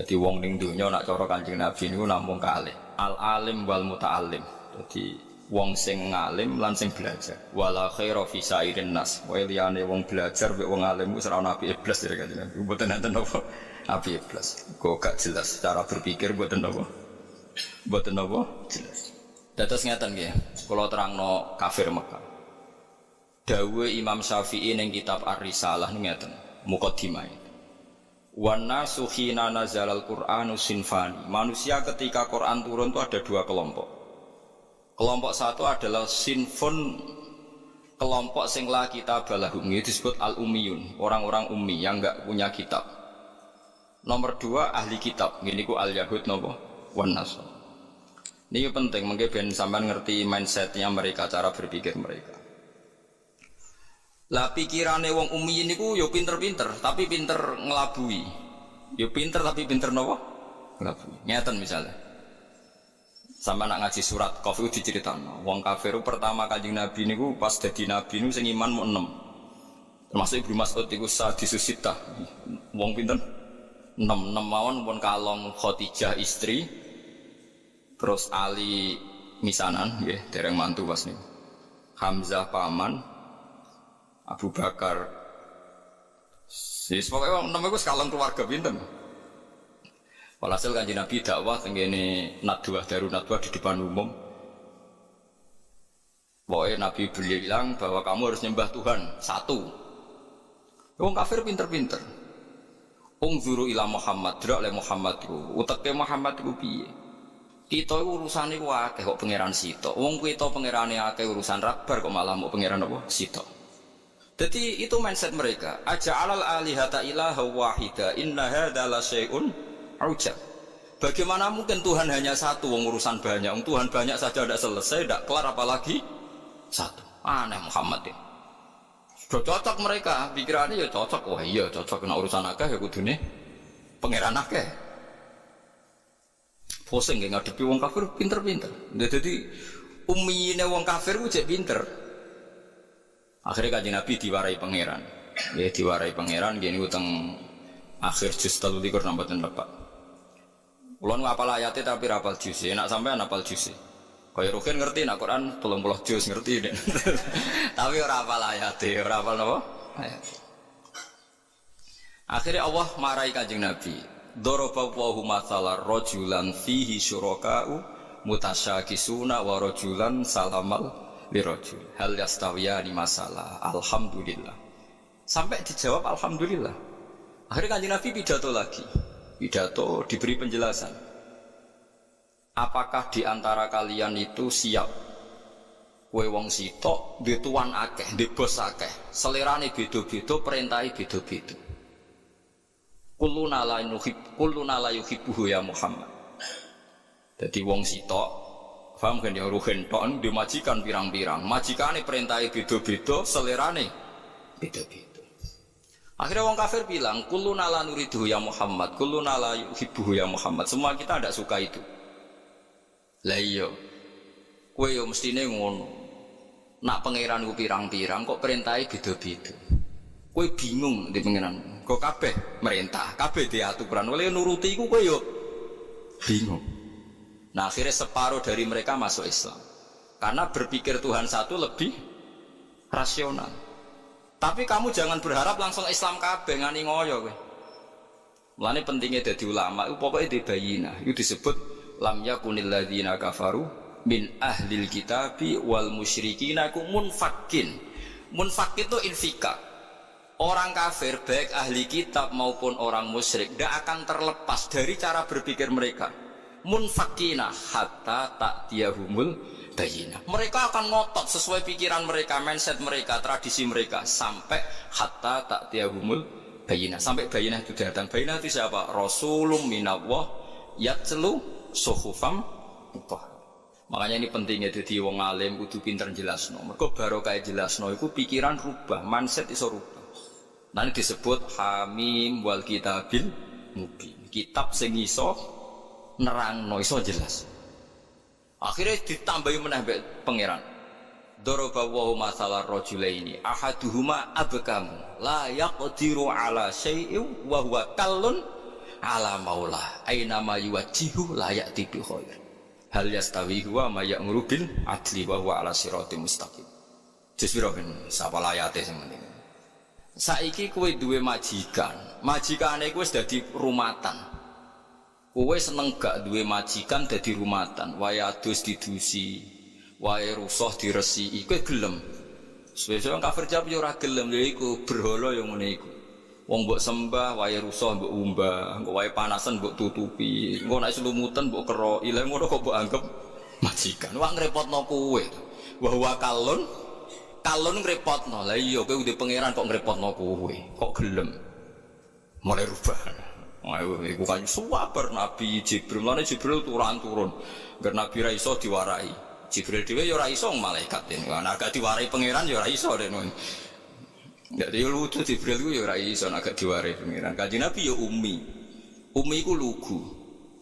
Jadi wong ning donya nak cara Kanjeng Nabi niku namung kalih, al alim wal muta'allim. Jadi wong sing ngalim lan sing belajar. Wala khaira fi sairin nas. Wae liyane wong belajar mek wong alim wis ora ana apike blas ya Kanjeng Nabi. Mboten enten apa apike blas. Kok gak jelas cara berpikir mboten apa. Mboten apa jelas. Dados ngeten nggih. Kula terangno kafir Mekah. Dawuh Imam Syafi'i ning kitab Ar-Risalah ngeten, muqaddimah. Wan nasu khina nazalal Qur'anu sinfani. Manusia ketika Quran turun itu ada dua kelompok. Kelompok satu adalah sinfun, kelompok sing la kitab balahum, itu disebut al-ummiyun, orang-orang ummi yang enggak punya kitab. Nomor dua ahli kitab, gini ku al-yahud nopo wan nasu. Ini penting, mungkin ben sampean ngerti mindsetnya mereka, cara berpikir mereka. Lah pikirane wong ummi niku yo pinter-pinter, tapi pinter ngelabui. Yo pinter tapi pinter napa? Ngelabui. Ngeten misalnya. Sama nak ngaji surat Qaf itu diceritakno. Wong kafir pertama Kanjeng Nabi niku pas dadi nabi niku sing iman mu 6. Termasuk Ibnu Mas'ud iku sadisus sitah. Wong pinten? 6 mawon pun kalong Khadijah istri. Terus Ali misanan nggih, dereng mantu pas niku. Hamzah paman, Abu Bakar, pokoknya namanya itu sekalang keluarga pinten. Walhasil Kanjeng Nabi dakwah tenggene nadwah daru nadwah di depan umum. Pokoknya Nabi bilang bahwa kamu harus nyembah Tuhan satu. Wong kafir pinter-pinter. Ungzuru ila Muhammad, drak le Muhammad itu. Uteke Muhammad itu piye? Kita urusane ku akeh kok pangeran sitok. Wong kita pangerane akeh urusan rabar kok malah mau pangeran apa? Sitok. Jadi itu mindset mereka. Aja'alal alihata ilaha wahida inna hadza la syai'un ujab. Bagaimana mungkin Tuhan hanya satu, wong urusan banyak. Wong Tuhan banyak saja tidak selesai, tidak kelar apalagi satu. Aneh Muhammad ini. Sudah cocok mereka, pikirannya ya cocok. Wah iya cocok kena urusan akeh ya kudune pangeran akeh. Pusing nggih ngadepi wong kafir pinter-pinter. Jadi ummiyine wong kafir ku jek pinter. Akhirnya Kanjeng Nabi diwarai pangeran. Ya diwarai pangeran gini utang akhir juz 33 nambahan lepak. Ulun ngapal ayatnya tapi rapal juz. Enak sampean apal juz. Kaya Rukin ngerti nak Quran 30 juz ngerti deh. Tapi ora apal ayatnya, ora apal napa? Ayat. Akhirnya Allah marahi Kanjeng Nabi. Daraba Allahu mathalan rajulan fihi syuraka'u mutasyakisuna wa rajulan salamal lirajul hal yastawiyani masalah alhamdulillah sampai dijawab alhamdulillah. Akhirnya Kanjeng Nabi pidato lagi, pidato diberi penjelasan apakah di antara kalian itu siap kowe wong sitok duwe tuan akeh duwe bos akeh selerane beda-beda perintahe beda-beda kulluna la yuhibbuhu ya Muhammad. Jadi wong sitok paham kan dia ruhen tok di majikan pirang-pirang. Majikane perintahe beda-beda, selerane beda-beda. Akhirnya wong kafir bilang, kulluna la nuridu ya Muhammad, kulluna la yuhibbuhu ya Muhammad. Semua kita tidak suka itu. Lah iya. Kowe yo mestine ngono. Nak pangeran ku pirang-pirang kok perintahe beda-beda. Kowe bingung di pangeran. Kok kabeh merintah, kabeh diaturan. Oleh nuruti iku kowe yo bingung. Nah akhirnya separuh dari mereka masuk Islam karena berpikir Tuhan satu lebih rasional. Tapi kamu jangan berharap langsung Islam kabeh ngani ngoyo kowe. Mulane pentingnya dadi ulama itu pokoknya dibayina. Itu disebut lam yakunil ladzina kafaru min ahlil kitabi wal musyrikina ku munfakin. Munfak itu infika. Orang kafir baik ahli kitab maupun orang musyrik tidak akan terlepas dari cara berpikir mereka. Munfakina hatta ta'tiyahumul bayyinah. Mereka akan ngotot sesuai pikiran mereka, mindset mereka, tradisi mereka sampai hatta ta'tiyahumul bayyinah. Sampai bayyinah itu datang. Bayyinah itu siapa? Rasulun minallah yatlu suhufam mutahharah. Makanya ini pentingnya jadi wong alim kudu pinter jelasno. Mergo barokah jelasno iku pikiran rubah, mindset iso rubah. Nanti disebut hamim wal kitabil mubin. Kitab sing iso nerangno iso jelas. Akhirnya ditambahi meneh pangeran. Daraba wa masalah rajulaini ahaduhuma abkamu la yaqdiru ala syai'in wa huwa kallun ala maulah aina ma yuwajjihu la ya'ti bi khair hal yastawi huwa ma ya'muru bil adli wa huwa ala siratim mustaqim. Jespiro ben sapa layate sing penting. Saiki kowe duwe majikan, majikane kowe wis dadi rumatan. Kowe seneng gak duwe majikan dadi rumatan, wae adus didusi, wae rusuh diresiki, kowe gelem. Suwe-suwe kafir jawab yo ora gelem, lha iku berhala yo ngene iku. Wong mbok sembah wae rusuh mbok umbah, engko wae panasan mbok tutupi, engko nek selumutan mbok keroki, lha ngono kok mbok anggap majikan. Wah ngrepotno kowe. Wa huwa kalun ngrepotno. Lah iya kowe udah pangeran kok ngrepotno kowe. Kok gelem. Mulai rubah. Ayo iku kan suwabar Nabi Jibril. Lan Jibril turun. Ger Nabi ra iso diwarai. Jibril dhewe ya ora iso malaikat. Nek gak diwarai pangeran ya ora iso den. Jadi lucu Jibril ku ya ora iso nek gak diwarai pangeran. Kanjeng Nabi ya ummi. Ummi ku lugu.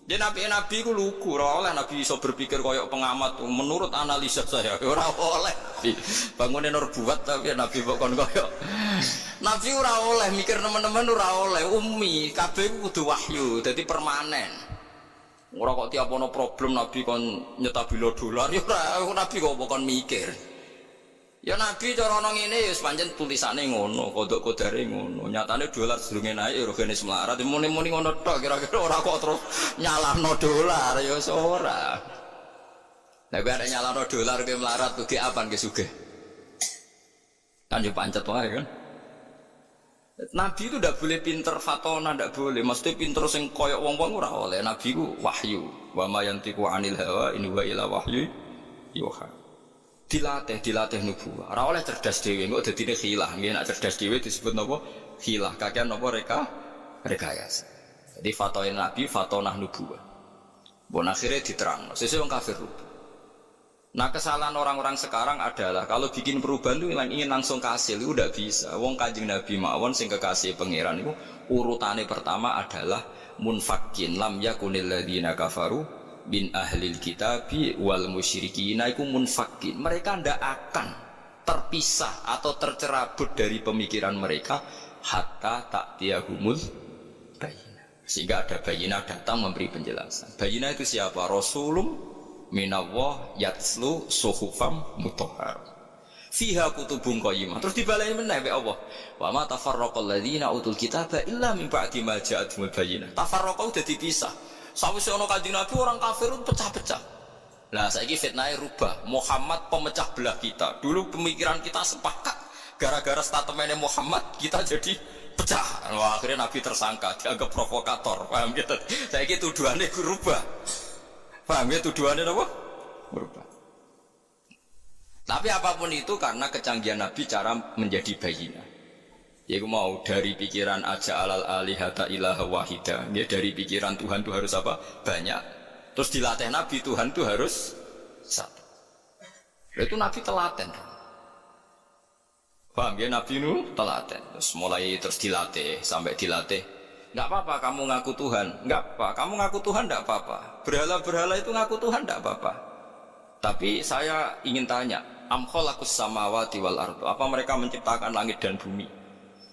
Jadi nabi ku lugu, ora oleh nabi iso berpikir koyok pengamat. Menurut analisa saya ora oleh. Bangunin nur buat tapi nabi bukan koyok. Nabi ora oleh mikir teman-teman ora oleh. Ummi kabeh kudu wahyu, jadi permanen. Ora kok tiap ono problem nabi kon nyetabilo dolar ya ora nabi kok bukan mikir. Ya nabi cara ana ngene ya pancen tulisane ngono, kodok-kodare ngono. Nyatane dolar sedurunge naik ya rogene semlarat. Muni-muni ngono tok kira-kira ora kok terus nyalahno dolar ya ora. Lah nek nyalahno dolar ke melarat tuh ge apan ke sugih. Kan yo pancet wae kan. Nabi itu ndak boleh pinter fatona, ndak boleh. Mesti pinter sing koyok wong-wong ora oleh. Nabi ku wahyu. Wa ma yantiqu 'anil hawa in huwa illa wahyu yuha. Dilatih nubuwah. Ora oleh cerdas dhewe, kok dadine khilah. Nggih nek cerdas dhewe disebut napa? Khilah. Kakean napa rekayasa. Jadi fatwa Nabi fatonah nubuwah. Bon akhirnya diterangno. Sesuk wong kafir rubah. Nah kesalahan orang-orang sekarang adalah kalau bikin perubahan itu ingin langsung kasil itu udah bisa. Wong Kanjeng Nabi mawon sing kekasih pangeran itu urutane pertama adalah munfakin lam yakunil ladzina kafaru bin ahlil kitabi wal musyrikin iku munfakin. Mereka ndak akan terpisah atau tercerabut dari pemikiran mereka hatta ta'tiyahumul bayyinah. Sehingga ada bayyinah datang memberi penjelasan. Bayyinah itu siapa? Rasulum minallah yatslu suhufam mutahhar fiha kutubun qayyimah. Terus dibaleni meneh be Allah. Wa ma tafarraqal ladzina utul kitaba illa min ba'di ma ja'atumul bayyinah. Tafarraqa udah dipisah. Sawise ana Kanjeng Nabi orang kafir itu pecah-pecah. Lah saiki fitnahe rubah. Muhammad pemecah belah kita. Dulu pemikiran kita sepakat. Gara-gara statementnya Muhammad kita jadi pecah. Wah, akhirnya Nabi tersangka, dianggap provokator. Paham gitu? Saiki tuduhane rubah. Paham ya tuduhannya apa? Berubah. Tapi apapun itu karena kecanggihan Nabi cara menjadi bayyinah. Yaitu mau dari pikiran aja alal alihata ilaha wahida. Ya dari pikiran Tuhan itu harus apa? Banyak. Terus dilatih Nabi Tuhan itu harus satu. Itu Nabi telaten. Paham ya Nabi itu telaten. Terus mulai terus dilatih sampai dilatih. Enggak apa-apa kamu ngaku Tuhan, enggak apa. Kamu ngaku Tuhan enggak apa-apa. Berhala-berhala itu ngaku Tuhan enggak apa-apa. Tapi saya ingin tanya, am khalaqus samawati wal ardu. Apa mereka menciptakan langit dan bumi?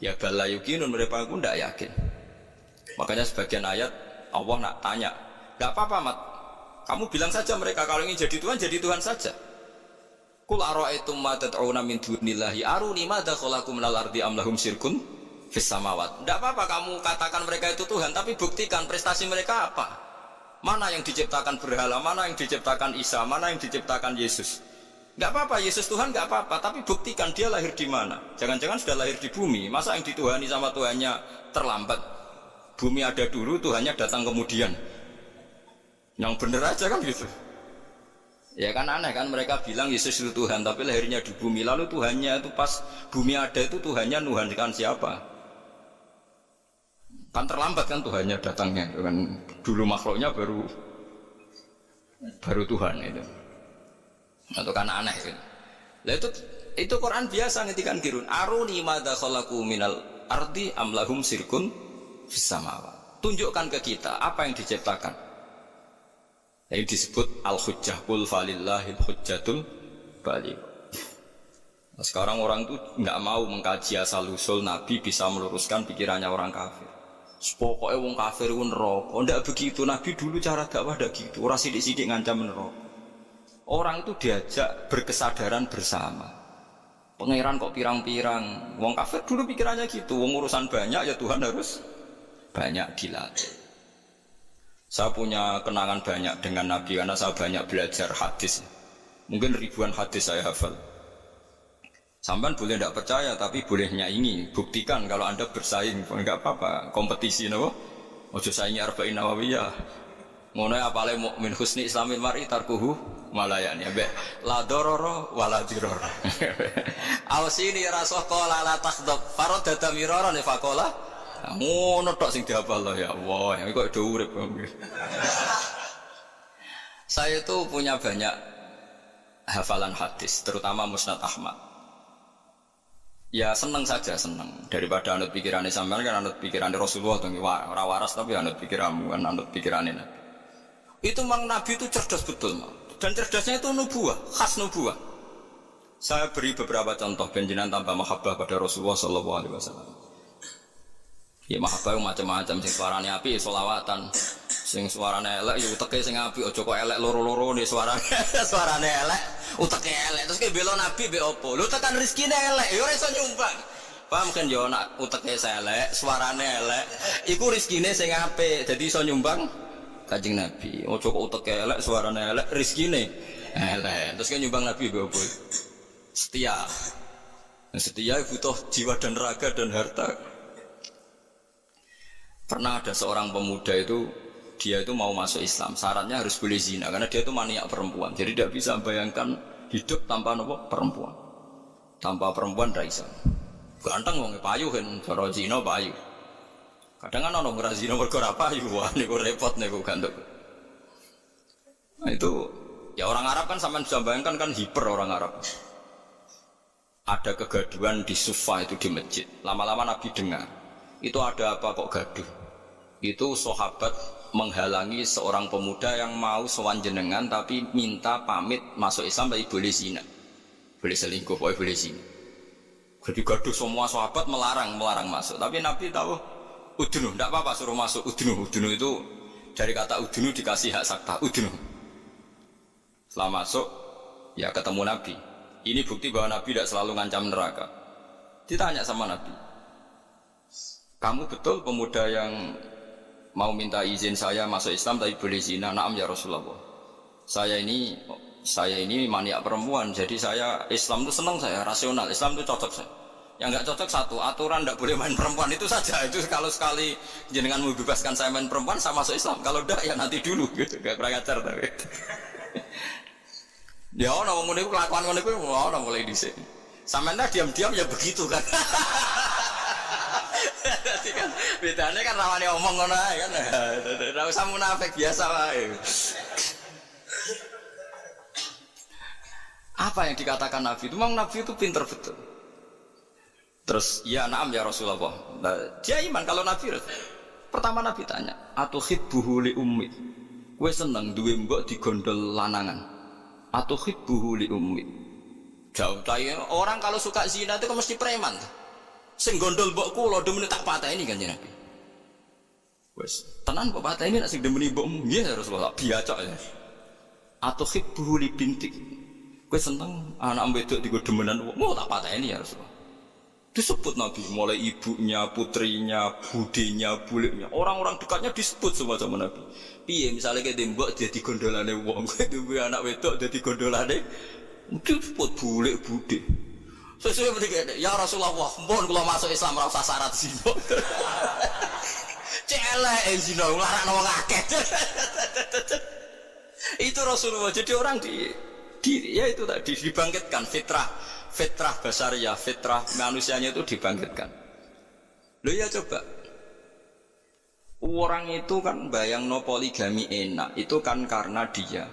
Ya bala yuqinun, mereka aku enggak yakin. Makanya sebagian ayat Allah nak tanya, enggak apa-apa Mat. Kamu bilang saja mereka kalau ingin jadi Tuhan saja. Qul ara'aytum ma tad'una min dunillahi aruni madza khalaqu minal ardi am lahum syirkun fis samawat. Tidak apa-apa kamu katakan mereka itu Tuhan, tapi buktikan prestasi mereka apa. Mana yang diciptakan berhala, mana yang diciptakan Isa, mana yang diciptakan Yesus. Tidak apa-apa Yesus Tuhan, tidak apa-apa, tapi buktikan dia lahir di mana. Jangan-jangan sudah lahir di bumi. Masa yang dituhani sama Tuhannya terlambat. Bumi ada dulu, Tuhannya datang kemudian. Yang benar aja kan gitu. Ya kan aneh kan, mereka bilang Yesus itu Tuhan tapi lahirnya di bumi. Lalu Tuhannya itu pas bumi ada itu Tuhannya nuhankan siapa? Kan terlambat kan Tuhannya datangnya kan, dulu makhluknya baru Tuhan itu. Itu kan aneh kan. Lah itu Quran biasa ngetikan kirun aruni madza khalaqu minal ardi am lahum sirkun fis samawat. Tunjukkan ke kita apa yang diciptakan. Ini disebut al-hujjah, qul falillahil hujjatul baligh. Nah, sekarang orang itu nggak mau mengkaji asal usul Nabi bisa meluruskan pikirannya orang kafir. Pokoknya wong kafir ku neraka. Ndak begitu, Nabi dulu cara dakwah ndak gitu. Ora sithik-sithik ngancam neraka. Orang itu diajak berkesadaran bersama. Pangeran kok pirang-pirang. Wong kafir dulu pikirannya gitu. Wong urusan banyak ya Tuhan harus banyak dilatih. Saya punya kenangan banyak dengan Nabi karena saya banyak belajar hadis. Mungkin ribuan hadis saya hafal. Sampai boleh tidak percaya, tapi boleh nyaingi. Buktikan kalau Anda bersaing, enggak apa-apa. Kompetisi, no? Ojo saingi arba'in nawawiyah. Ngono apale mukmin husni islamil mar'i tarkuhu malayani. Mbek la dororo wala diroro. Ausini rasul qala la takhdab. Faradada mirara ne faqala. Ngono tok sing dihafal ya Allah. Kok do urip. Saya itu punya banyak hafalan hadis, terutama Musnad Ahmad. Ya seneng saja, seneng. Daripada anut pikirannya sampean kan anut pikirannya Rasulullah tuh ora waras tapi anut pikiranmu kan anut pikirannya Nabi. Itu memang Nabi itu cerdas betul, dan cerdasnya itu nubuah, khas nubuah. Saya beri beberapa contoh benjenan tambah mahabbah pada Rasulullah sallallahu alaihi wasallam. Ya mahabbah macam-macam, sing suarane api selawatan, sing suarane elek ya uteke sing api, aja kok elek loro-loro nih suarane elek. Uteke elek terus ke bela Nabi be opo? Lu tekan rezekine elek, ya ora iso nyumbang. Paham kan yo nak uteke elek, suarane elek, iku rezekine sing apik, dadi iso nyumbang Kanjeng Nabi. Ojo kok uteke elek, suarane elek, rezekine elek. Terus ke nyumbang Nabi be opo? Setia. Nah, setia butuh jiwa dan raga dan harta. Pernah ada seorang pemuda itu dia itu mau masuk Islam, syaratnya harus boleh zina karena dia itu maniak perempuan. Jadi tidak bisa bayangkan hidup tanpa apa perempuan. Tanpa perempuan tidak bisa. Ganteng wong payu kan, cara zina payu. Kadang kan orang ngeras zina mergo ora payu, wah niku repot niku ganteng. Nah itu ya orang Arab kan sampean bisa bayangkan kan hiper orang Arab. Ada kegaduhan di Sufa itu di masjid. Lama-lama Nabi dengar. Itu ada apa kok gaduh? Itu sahabat menghalangi seorang pemuda yang mau sowan jenengan tapi minta pamit masuk Islam tapi boleh zina, boleh selingkuh, boleh zina. Jadi gaduh semua sahabat melarang masuk. Tapi Nabi tahu udunu, tidak apa-apa suruh masuk udunu. Udunu itu dari kata udunu dikasih hak sakta udunu. Setelah masuk ya ketemu Nabi. Ini bukti bahwa Nabi tidak selalu ngancam neraka. Ditanya sama Nabi, kamu betul pemuda yang mau minta izin saya masuk Islam tapi boleh zina? Naam ya Rasulullah. Saya ini maniak perempuan, jadi saya Islam itu senang, saya rasional. Islam itu cocok saya. Yang nggak cocok satu, aturan tidak boleh main perempuan itu saja. Itu kalau sekali jenengan membebaskan saya main perempuan, saya masuk Islam. Kalau tidak ya nanti dulu gitu. Gak kurang ajar tapi. Ya orang ngomong itu kelakuan ngono iku orang mulai dhisik. Sampeyan diam-diam ya begitu kan. Jadi kan bedanya kan rawane omong ngono ae kan. Ora usah munafik biasa wae. Apa yang dikatakan Nabi itu? Memang Nabi itu pinter betul. Terus ya naam ya Rasulullah. Nah, dia iman kalau Nabi. Pertama Nabi tanya, "Atuhibbuhu li ummi?" Kowe seneng duwe mbok digondol lanangan. Atuhibbuhu li ummi? Jauh tanya orang kalau suka zina itu kan mesti preman. Sing gondol mbok kula demene tak pateni kan Nabi. Wes, tenan kok pateni nek sing demeni mbokmu. Nggih ya Rasulullah, biacok ya. Atuhibbuhu li bintik? Kowe seneng anak wedok digo demenan wong, mau tak pateni ya Rasulullah. Disebut Nabi, mulai ibunya, putrinya, budenya, buliknya, orang-orang dekatnya disebut semua sama Nabi. Piye misalnya kayak tembok jadi gondolane wong, kayak anak wedok jadi gondolane, disebut bulik bude. Sesuai berikutnya, ya Rasulullah, mohon kalau masuk Islam rasa syarat zina. Celek zina, larang wong akeh. Itu Rasulullah. Jadi orang ya itu tadi dibangkitkan fitrah basariyah, fitrah manusianya itu dibangkitkan. Loh ya coba, orang itu kan bayang poligami enak, itu kan karena dia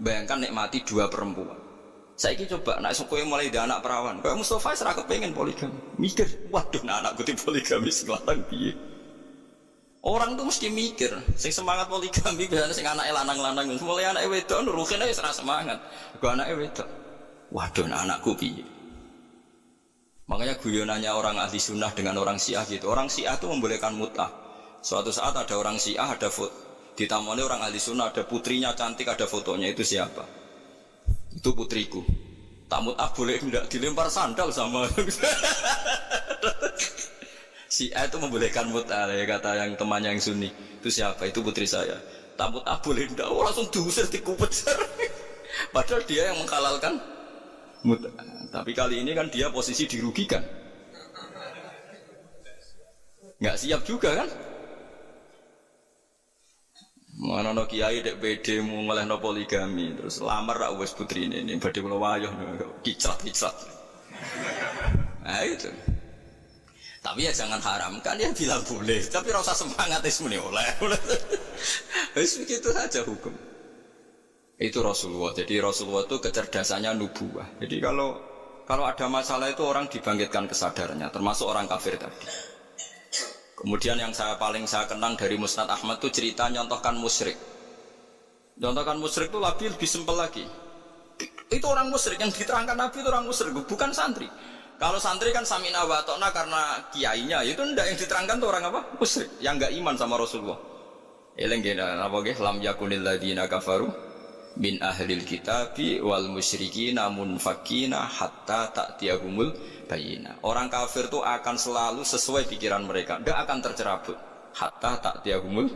bayangkan nikmati dua perempuan. Saiki coba, nak sukunya mulai dari anak perawan, kayak Mustafa serah kepengen poligami, mikir, waduh nah anak gue poligami sekarang piye. Orang tuh mesti mikir, sing semangat poligami biasanya sing anak lanang-lanang, mulai anak wedok nuruhin aja serah semangat, gue anak wedok, waduh nah anakku piye. Makanya guyonannya orang ahli sunnah dengan orang syiah gitu. Orang syiah itu membolehkan mut'ah. Suatu saat ada orang Syiah, ada ditamoni orang ahli sunnah, ada putrinya cantik, ada fotonya, itu siapa? Itu putriku. Tamut boleh enggak dilempar sandal sama Syiah itu membolehkan mut'ah, ya kata yang temannya yang Sunni. Itu siapa? Itu putri saya. Tamut boleh enggak? Oh, langsung diusir, dikupecer. Padahal dia yang menghalalkan mut'ah. Tapi kali ini kan dia posisi dirugikan. Nggak siap juga kan? Mana no kiai dek PD mau ngelehno poligami terus lamar rak wes putri ini badhe kula wayah kicrat. Nah itu. Tapi ya jangan haramkan, ya bilang boleh, tapi rasa semangat ismune oleh. Wis begitu saja hukum. Itu Rasulullah. Jadi Rasulullah itu kecerdasannya nubuwah. Jadi kalau ada masalah itu orang dibangkitkan kesadarannya, termasuk orang kafir tadi. Kemudian yang paling saya kenang dari Musnad Ahmad itu cerita nyontohkan musyrik. Nyontohkan musyrik itu lebih simpel lagi. Itu orang musyrik yang diterangkan Nabi itu orang musyrik, bukan santri. Kalau santri kan samina wa ta'na karena kiainya, itu ndak yang diterangkan tuh orang apa? Musyrik, yang enggak iman sama Rasulullah. Eleng gena apa nggih lam yakunil ladzina kafaru min ahlil kitabi wal musyrikina munfakina hatta ta'tiyahumul bayina. Orang kafir itu akan selalu sesuai pikiran mereka, tidak akan tercerabut hatta ta'tiyahumul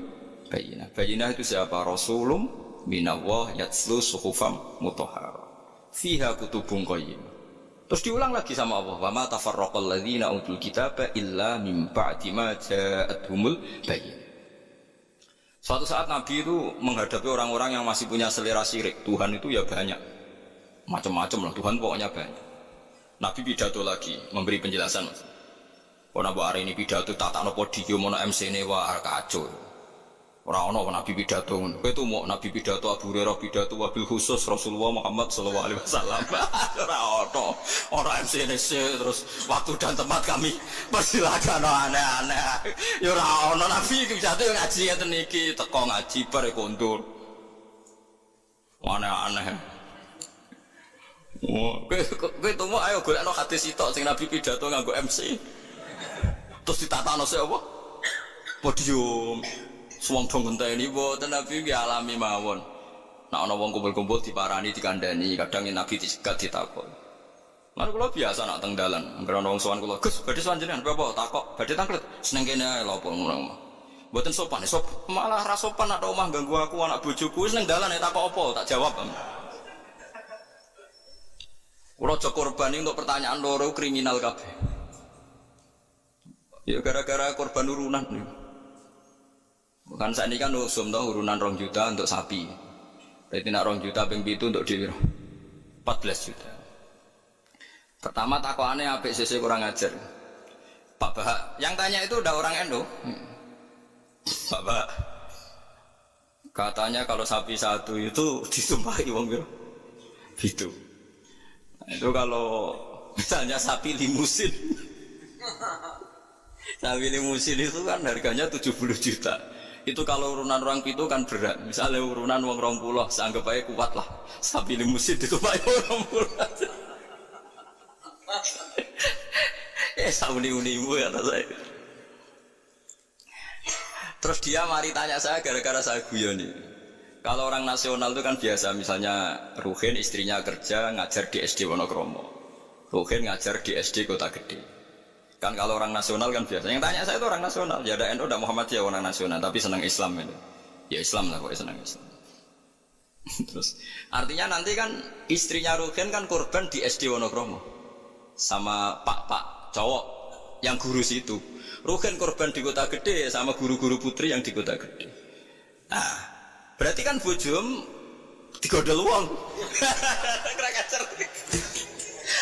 bayina. Bayina itu siapa? Rasulum minallah yatslu suhufam mutahhara fiha kutubun qayyimah. Terus diulang lagi sama Allah, wa ma tafarraqal ladzina utul kitaba illa mim ba'di ma ja'atuhumul bayina. Suatu saat Nabi itu menghadapi orang-orang yang masih punya selera syirik. Tuhan itu ya banyak, macam-macam lah. Tuhan pokoknya banyak. Nabi pidato lagi, memberi penjelasan. Karena hari ini pidato tak podium, mau MC ini wah kacau. Orang-orang Nabi pidato, itu mau Nabi pidato Abu Hurairah pidato wabil khusus Rasulullah Muhammad SAW. Orang MC ini terus waktu dan tempat kami persilakan aneh-aneh. Ya orang Nabi pidato ngaji ya teniki, teko ngaji bare kondur. Aneh-aneh. Kowe itu mau ayo golekno hadis sitok sing Nabi pidato nganggo MC. Terus ditatakno apa? Podium. Suwang dong ngenteni mboten Nabi ki alami mawon. Nek ana wong kumpul-kumpul diparani dikandani, kadang Nabi dicegat ditakon. Lan kula biasa nak teng dalan, anggere ana wong sowan kula, "Gus, badhe sowan jenengan apa takok?" Badhe tanglet, seneng kene ae lha apa ngono. Mboten sopan, malah ra sopan nak omah ganggu aku anak bojoku wis nang dalan takok apa, tak jawab. Kula aja korban untuk pertanyaan loro kriminal kabeh. Ya gara-gara korban urunan nih. Bukan saat ini kan usum toh urunan 2 juta untuk sapi. Berarti nak 2 juta ping 7 untuk diri 14 juta. Pertama takwaane apik sisi kurang ajar. Pak Bahak, yang tanya itu udah orang Endo. Pak Bahak, katanya kalau sapi satu itu disumpahi wong piro? Gitu. Nah, itu kalau misalnya sapi limusin. Sapi limusin itu kan harganya 70 juta. Itu kalau urunan orang itu kan berat. Misalnya urunan wong 20, seanggap aja kuat lah. Sapi limusin ditumpahi wong 20. Sauni-unimu ya saya. Terus dia mari tanya saya gara-gara saya guyoni. Kalau orang nasional itu kan biasa, misalnya Ruhin istrinya kerja ngajar di SD Wonokromo. Ruhin ngajar di SD Kota Gede. Kan kalau orang nasional kan biasa. Yang tanya saya itu orang nasional. Ya ada NU, ada Muhammadiyah orang nasional, tapi senang Islam itu. Ya Islam lah, pokoknya senang Islam. Terus artinya nanti kan istrinya Ruhin kan korban di SD Wonokromo sama pak cowok yang guru situ. Ruhin korban di Kota Gede sama guru-guru putri yang di Kota Gede. Nah, berarti kan bojom digodol wong.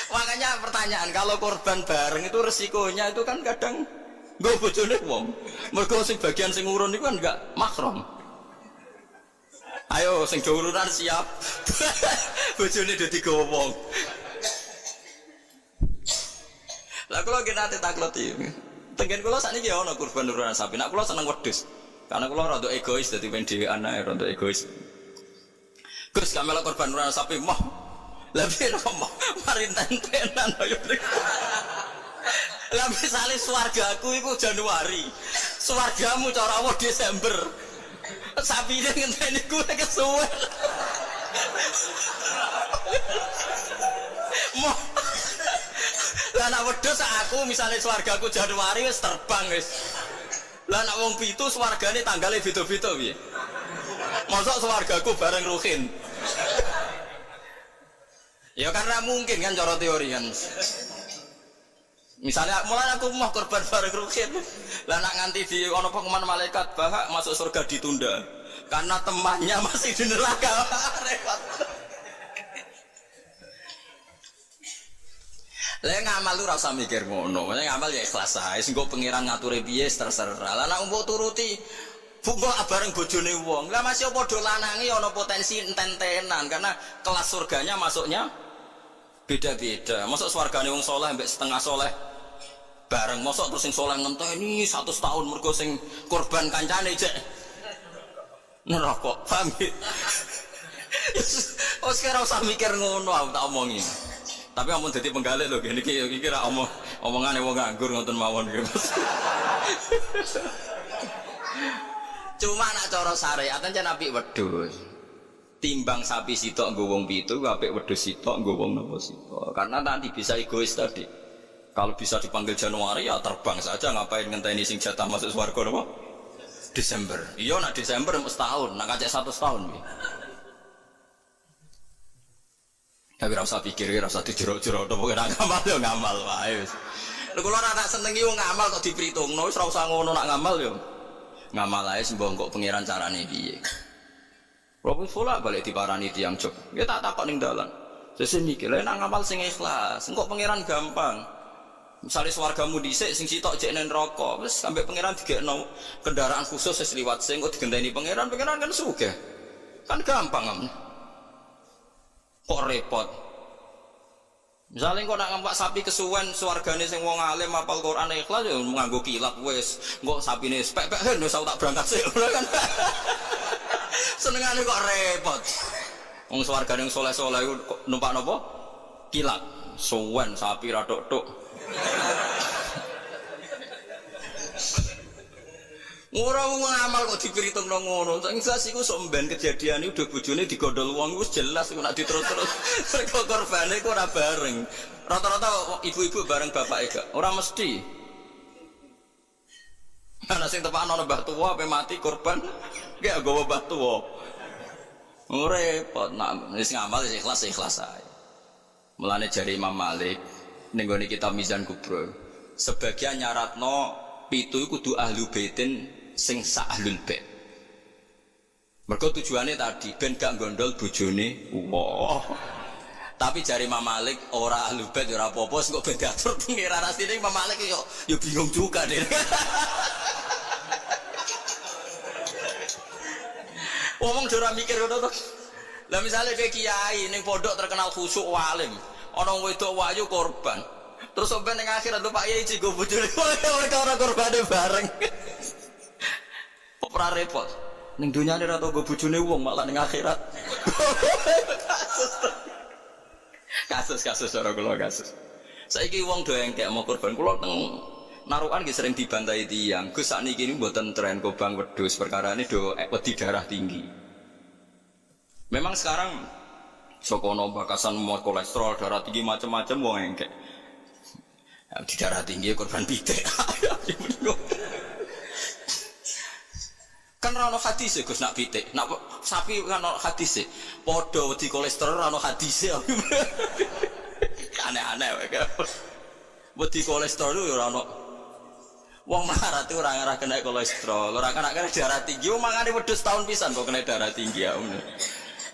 Makanya pertanyaan, kalau korban bareng itu resikonya itu kan kadang nggak bojone wong. Mergo sing bagian sing urun itu kan enggak mahram. Ayo sing urunan siap. Bojone dadi gawa wong. Lah kula ki nate taklot iki. Tengen kula sakniki ya ana korban urunan sapi. Nek kula seneng wedhus. Karena kula rada egois dadi pengen dhewean ae rada egois. Gus kamela korban urunan sapi mah. Lebih ngomong mari tentenan ayo. Lah misale swargaku iku Januari. Swargamu cara Allah Desember. Sapine ngenteni kowe kesuwen. Lah nek wedhus aku misale swargaku Januari wis terbang wis. Lah nek wong pitu swargane tanggale beda-beda piye? Mosok swargaku bareng Ruhin. Ya karena mungkin kan cara teori kan. Misalnya mulai aku mau korban bareng Ruhin. Lah nak nganti di ono pengumuman malaikat bahwa masuk surga ditunda karena temannya masih di neraka. Repot. Lah ngamal lu ora usah mikir ngono. Ngamal ya ikhlas ae. Sing go pangeran ngature piye terserah. Lah nek mbok turuti buka bareng bojone wong. Lah masih padha lanange ana potensi enten-entenan karena kelas surganya masuknya beda-beda. Masuk swargane wong saleh mbek setengah saleh bareng. Masuk terus sing saleh ngenteni 100 tahun mergo sing korban kancane cek neraka. Paham ya? Oh sekarang usah mikir ngono aku tak omongi. Tapi amun dadi penggalih lho iki ra omongane wong nganggur ngoten mawon iki. Cuma nak cara syariat ancen apik wedhus. Timbang sapi sitok nggo wong pitu, apik wedhus sitok nggo wong napa sitok. Karena nanti bisa egois tadi. Kalau bisa dipanggil Januari ya terbang saja, ngapain ngenteni sing jatah masuk swarga napa? Desember. Iya nak Desember mesti tahun, nak kacek 100 tahun piye. Tapi ora usah pikir, ora usah dijero-jero to pokoke nak ngamal yo ngamal wae wis. Lha kula ora tak senengi wong ngamal kok dipritungno, wis ora usah ngono nak ngamal yo. Ngamal ae sembah kok pangeran carane piye. Kula pola balik diparani tiyang jog. Ya tak takok ning dalan. Sesuk mikir, lha nak ngamal sing ikhlas, engko pangeran gampang. Misalnya swargamu dhisik sing sitok jek nang neraka, wis sampe pangeran digekno kendaraan khusus wis liwat sing kok digenteni pangeran kan sugih. Kan gampang. Kok repot. Misalnya kok nak ngempak sapi kesuwen swargane sing wong alim hafal Quran ikhlas ya nganggo kilat wis. Engko sapine spek-peken wis tak berangkat sik kan. Senengane kok repot. Wong swargane saleh-saleh kok numpak napa? Kilat. Suwen sapi ra tok-tok. Ora wong ngamal kok diperhitungno ngono. Sing jelas iku sok mben kejadian iki udah bojone digondol wong wis jelas nek diterus-terus. Mergo korbane kok ora bareng. Rata-rata ibu-ibu bareng bapake gak. Ora mesti. Ana sing tepakno mbah tuwa ape mati korban gak nggawa mbah tuwa. Ora repot nak wis ngamal wis ikhlas ae. Mulane jari Imam Malik ning gone kitab Mizan Kubra. Sebagian nyaratno pitu iku kudu ahlu baitin sing sak ahlul bait. Mergo tujuane tadi ben gak gondol bojone wong. Tapi jari Imam Malik ora ahlu bait ora apa-apa kok ben diatur pengiran asline Imam Malik yo bingung juga deh. Wong ora mikir ngono to. Lah misale kayak kiai ning pondok terkenal khusyuk alim, ana wedok wayu korban. Terus sampai ning akhirat lho Pak Yai cigo bojone ora korbane bareng. Ora repot. Ning dunyane ora tau go bojone wong malah ning akhirat. Kasus ora kula kasus. Saiki wong do engkek mau korban kula teng narukan nggih sering dibantai tiyang. Gus sakniki niku mboten tren kobang wedhus perkarane do wedi darah tinggi. Memang sekarang sokono bakasan mau kolesterol darah tinggi macam-macam wong engkek. Di darah tinggi korban pitik. Kan ora ono hadis Gus nak pitik. Nak sapi kan ono hadis. Padha wedi kolesterol ora ono hadis. Aneh-aneh wae. Wedi kolesterol ora ono. Wong melarat ora ngarah kena kolesterol, ora kena darah tinggi. Wong mangane wedhus tahun pisan kok kena darah tinggi ya.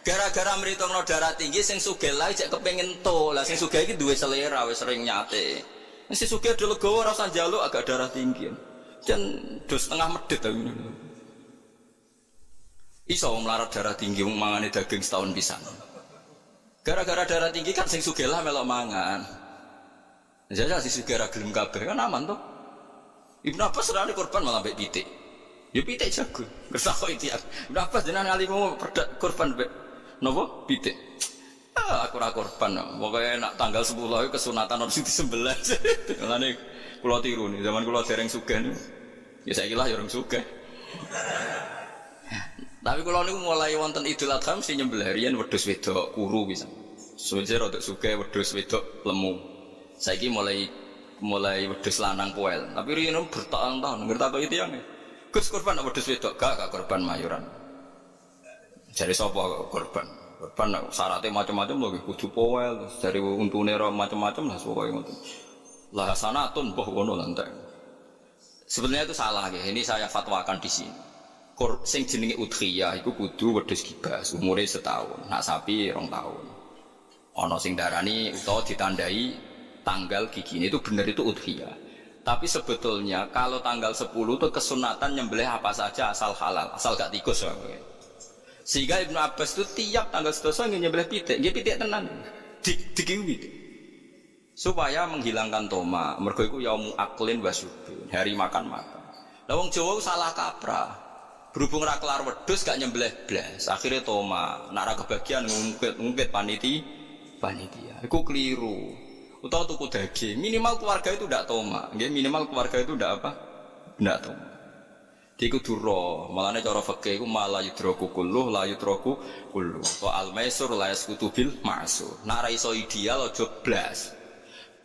Gara-gara mritungno darah tinggi sing sugih lae cek kepengin to. Lah sing sugih iki duwe selera wis sering nyate. Sing sugih do legowo ora usah njaluk agak darah tinggi. Jan do setengah medhit ta ngono. Iso wong melarat darah tinggi wong mangane daging setahun pisan. Gara-gara darah tinggi kan sing sugih lah melok mangan. Jadi sing sugih ra gelem kabeh kan aman to. Ibnu Abbas serane korban malah mbek pitik. Ya pitik jago. Kersako iki. Ibnu Abbas jenengan ngalimu korban mbek napa? Pitik. Aku ora korban. Pokoke nak tanggal 10 iku kesunatan ono sing disembelih. Mulane kula tiru nih zaman kula dereng sugih niku. Ya saiki lah ya urung sugih. Tapi kalau niku mulai wonten Idul Adha mesti nyembelih riyen wedhus wedok kuru bisa. Suwe rada sugih wedhus wedok lemu. Saiki mulai wedhus lanang poel. Tapi riyen bertahun-tahun ngerti itu yang Gus korban wedhus wedok gak korban mayuran. Jare sapa korban? Korban syaratnya macam-macam lho kudu poel, dari untune macam-macam lah pokoke ngoten. Lah sanatun mbah ngono lantek. Sebenarnya itu salah ya. Ini saya fatwakan di sini. Sing jenenge udhiyah iku kudu wedhus kibas, umure setahun. Nak sapi 2 tahun. Ana sing darani utawa ditandai tanggal gigine itu benar itu udhiyah. Tapi sebetulnya kalau tanggal 10 itu kesunatan nyembelih apa saja asal halal, asal gak tikus. Sehingga Ibnu Abbas itu tiap tanggal 11 nyembelih pitik, nggih pitik tenan. Dikiwi. Supaya menghilangkan toma, mergo iku yaumu aklin wasyubin, hari makan-makan. Lah wong Jawa salah kaprah. Berhubung ra kelar wedhus gak nyembelih blas, akhirnya toma, nak ra kebagian ngungkit panitia. Iku keliru. Utawa tuku daging, minimal keluarga itu ndak toma. Nggih, minimal keluarga itu ndak apa? Ndak toma. Iku duro, malane cara fikih iku mala yudraku kulluh la yudraku kulluh. Wa al-maisur la yasqutu bil ma'sur. Nak ra iso ideal aja blas.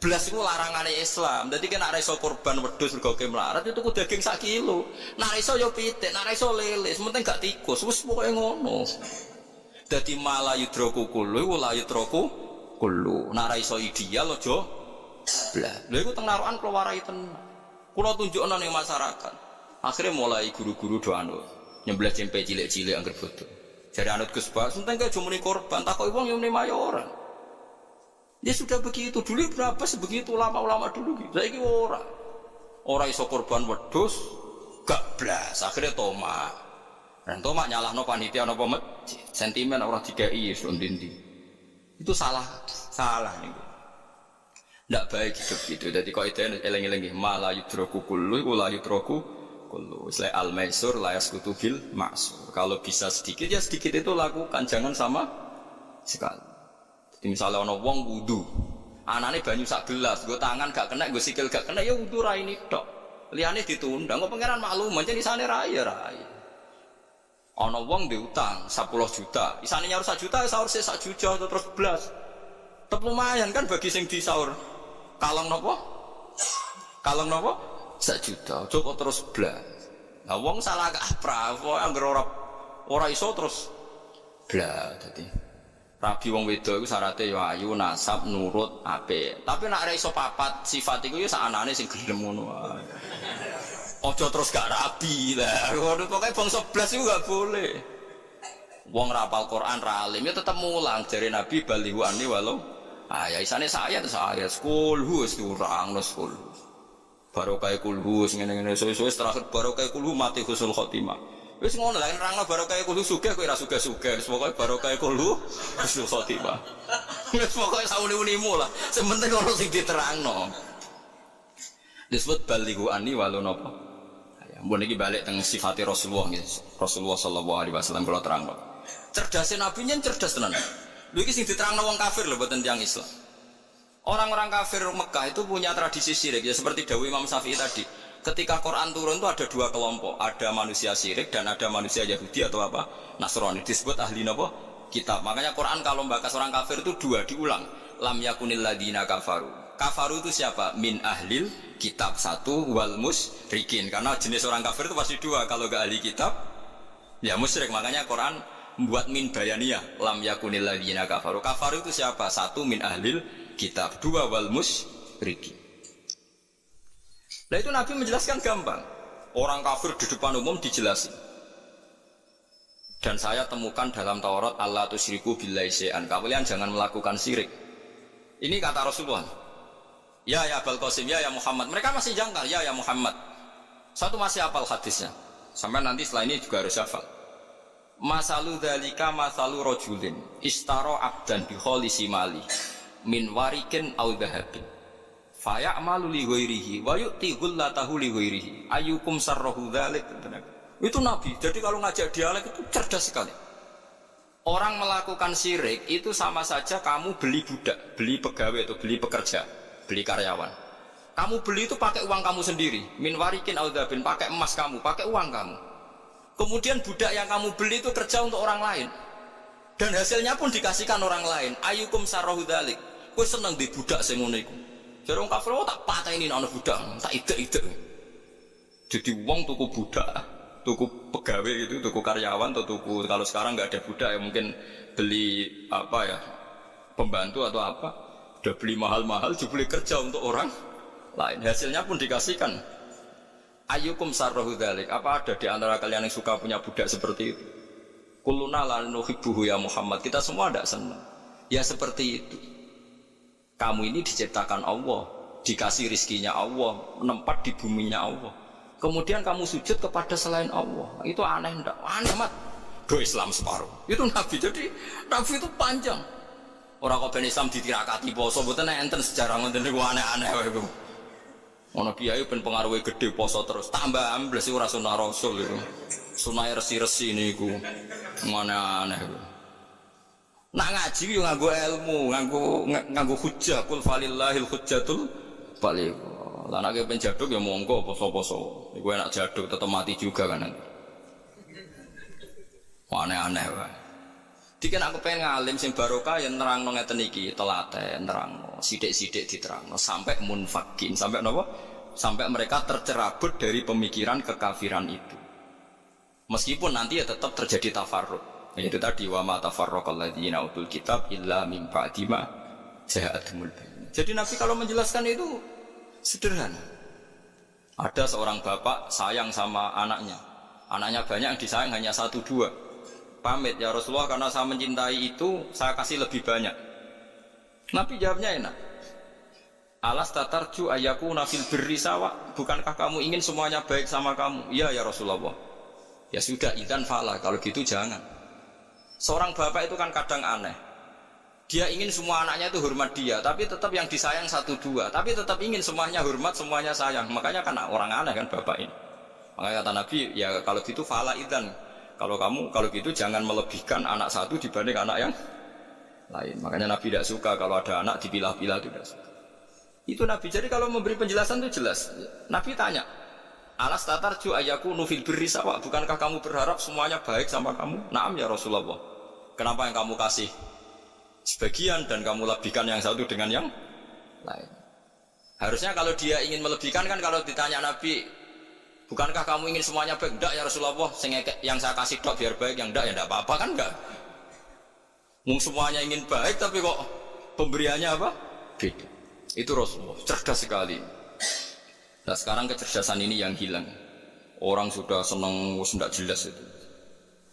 Belas itu larangane Islam. Jadi kan nek iso korban wedhus mergo melarat itu tuku daging 1 kilo. Nek iso yo pitik, nek iso lele, sementing gak tikus. Wis pokoke ngono. Dadi mala yudraku kullu la yudraku kullu. Nek iso ideal aja blas. Lha iku teng narukan kula warai tenan. Kula tunjukno ning masyarakat. Akhirnya mulai guru-guru do anut nyembelih cempe cilik-cilik angger bodho. Jare anut Gus Bak, sementing gak jumuni korban, takoki wong yo muni mayoran. Dia sudah begitu dulu berapa sebegitu ulama-ulama dulu gitu. Saiki ora iso korban wedhus gak blas akhirnya toma. Dan toma nyalahno panitia napa masjid. Sentimen ora dikai wis ndi. Itu salah niku. Ndak baik hidup gitu. Dadi kaidah eling-eling nggih mala yudraku kullu la yudraku kullu. Isla al-maisur la yasqutu bil ma'sur. Kalau bisa sedikit ya sedikit itu lakukan, jangan sama sekali. Jadi misalnya ada wong wudu, anaknya banyu sak gelas, gue tangan gak kena, gue sikil gak kena, ya wudu rai ini tok. Liane ditunda, gue pengeran maklum, jadi sana raya. Ada wong diutang 10 juta, isane nyaur 1 juta, sahur 1 juta terus belas. Tetap lumayan kan bagi sing di sahur. Kalong nopo? 1 juta, cukup terus belas. Nah wong salah kaprah, wong anggar ora iso terus belas. Jadi rabi wong wedok iku syaratnya ya ayu, nasab, nurut, apik. Tapi nek ora iso papat sifat iku ya sakanane sing gelem ngono wae. Aja terus gak rabi lah. Pokoke bangsa blas iku gak boleh. Wong ra hafal Quran ra alim ya tetep mulang jare Nabi balihu ani walau ya isane saya kulhu wis urang nus kulhu. Barokah kulhu ngene-ngene suwe-suwe terakhir barokah kulhu mati husnul khotimah. Wis ngono lah nerangno barokah kulhu sugih kowe ra sugih-sugih. Wis pokoke barokah kulhu husnul khotimah. Wis pokoke sauni-unimu lah. Sing penting ono sing diterangno. Disebut balighu anni walau napa. Ya, mbon iki balik teng sifate Rasulullah nggih. Rasulullah sallallahu alaihi wasallam kula terangno. Cerdasé nabi nyen cerdas tenan. Lho iki sing diterangno wong kafir lho mboten tiyang Islam. Orang-orang kafir Mekah itu punya tradisi syirik ya seperti dawuh Imam Syafi'i tadi. Ketika Quran turun itu ada 2 kelompok, ada manusia syirik dan ada manusia Yahudi atau apa Nasrani, disebut ahli napa kitab. Makanya Quran kalau membahas orang kafir itu 2 diulang. Lam yakunil ladina kafaru. Kafaru itu siapa? Min ahlil kitab 1 wal musyrikin. Karena jenis orang kafir itu pasti 2. Kalau gak ahli kitab ya musyrik. Makanya Quran membuat min bayaniyah. Lam yakunil ladina kafaru. Kafaru itu siapa? 1 min ahlil kitab, 2 wal musyrikin. Nah itu Nabi menjelaskan gampang. Orang kafir di depan umum dijelasin. Dan saya temukan dalam Taurat Allah tusyriku billahi syai'an. Kalian jangan melakukan syirik. Ini kata Rasulullah. Ya Abul Qasim, ya Muhammad. Mereka masih jangkar, ya Muhammad. Satu masih hafal hadisnya. Sampai nanti setelah ini juga harus hafal. Masalu dzalika masalu rajulin istara abdan bi khalisi mali min warikin au dhahabin. Faya'malu li ghairihi wa yu'ti ghullatahu li ghairihi ayyukum sarrahu dzalik. Itu Nabi. Jadi kalau ngajak dialek itu cerdas sekali. Orang melakukan syirik itu sama saja kamu beli budak, beli pegawai atau beli pekerja, beli karyawan. Kamu beli itu pakai uang kamu sendiri. Min warikin audabin, pakai emas kamu, pakai uang kamu. Kemudian budak yang kamu beli itu kerja untuk orang lain. Dan hasilnya pun dikasihkan orang lain. Ayyukum sarrahu dzalik. Kowe seneng di budak sing ngono iku. Jare wong kafir tak pateni ana budak, tak ide-ide. Jadi uang tuku budak, tuku pegawai gitu, tuku karyawan atau tuku, kalau sekarang nggak ada budak ya mungkin beli apa ya, pembantu atau apa. Udah beli mahal-mahal, juga beli kerja untuk orang lain, hasilnya pun dikasihkan. Ayyukum sarrahu dzalik. Apa ada di antara kalian yang suka punya budak seperti itu? Kulluna la nuhibbuhu ya Muhammad. Kita semua tidak senang. Ya seperti itu. Kamu ini diciptakan Allah, dikasih rizkinya Allah, menempat di buminya Allah. Kemudian kamu sujud kepada selain Allah. Itu aneh enggak? Aneh amat. Do Islam separuh. Itu Nabi. Jadi Nabi itu panjang. Orang kok ben Islam ditirakati poso, mboten enten sejarah ngoten niku aneh-aneh wae iku. Ono kiai ben pengaruhe gede poso terus, tambah ambles ora sunah Rasul itu. Sunah resi-resi niku. Aneh-aneh iku. Nak ngaji yo nganggo ilmu, nganggo hujjah, kul falillahil hujjatul baligh. Lah nek ben jaduk ya monggo poso-poso. Iku enak jaduk tetep mati juga kan. Aneh-aneh wae. Diken aku pengen ngalim sing barokah yang nerangno ngeten iki, telaten nerangno, sithik-sithik diterangno sampai munfakin, sampai napa? Sampai mereka tercerabut dari pemikiran kekafiran itu. Meskipun nanti ya tetap terjadi tafarruq. Itu tadi wa ma tafarraqal ladzina utul kitab illa min ba'di ma ja'atumul bayyinah. Jadi Nabi kalau menjelaskan itu sederhana. Ada seorang bapak sayang sama anaknya. Anaknya banyak, yang disayang hanya 1-2. Pamit ya Rasulullah, karena saya mencintai itu saya kasih lebih banyak. Nabi jawabnya enak. Alas tatarju ayakuna fil birri sawa. Bukankah kamu ingin semuanya baik sama kamu? Iya ya Rasulullah. Ya sudah, idzan fala, kalau gitu jangan. Seorang bapak itu kan kadang aneh. Dia ingin semua anaknya itu hormat dia, tapi tetap yang disayang 1-2. Tapi tetap ingin semuanya hormat, semuanya sayang. Makanya kan orang aneh kan bapak ini. Makanya kata Nabi, ya kalau gitu fala idzan. Kalau gitu jangan melebihkan anak satu dibanding anak yang lain. Makanya Nabi tidak suka kalau ada anak dipilah-pilah, tidak suka. Itu Nabi. Jadi kalau memberi penjelasan itu jelas. Nabi tanya, alas tatarju ayakunu fil birri sawa. Bukankah kamu berharap semuanya baik sama kamu? Naam ya Rasulullah. Kenapa yang kamu kasih sebagian dan kamu lebihkan yang satu dengan yang lain? Harusnya kalau dia ingin melebihkan kan kalau ditanya Nabi, bukankah kamu ingin semuanya baik? Enggak ya Rasulullah. Yang saya kasih dok biar baik, yang enggak ya enggak apa-apa kan enggak. Semuanya ingin baik tapi kok pemberiannya apa? Beda. Itu Rasulullah. Cerdas sekali. Nah sekarang kecerdasan ini yang hilang. Orang sudah senang, sudah jelas itu.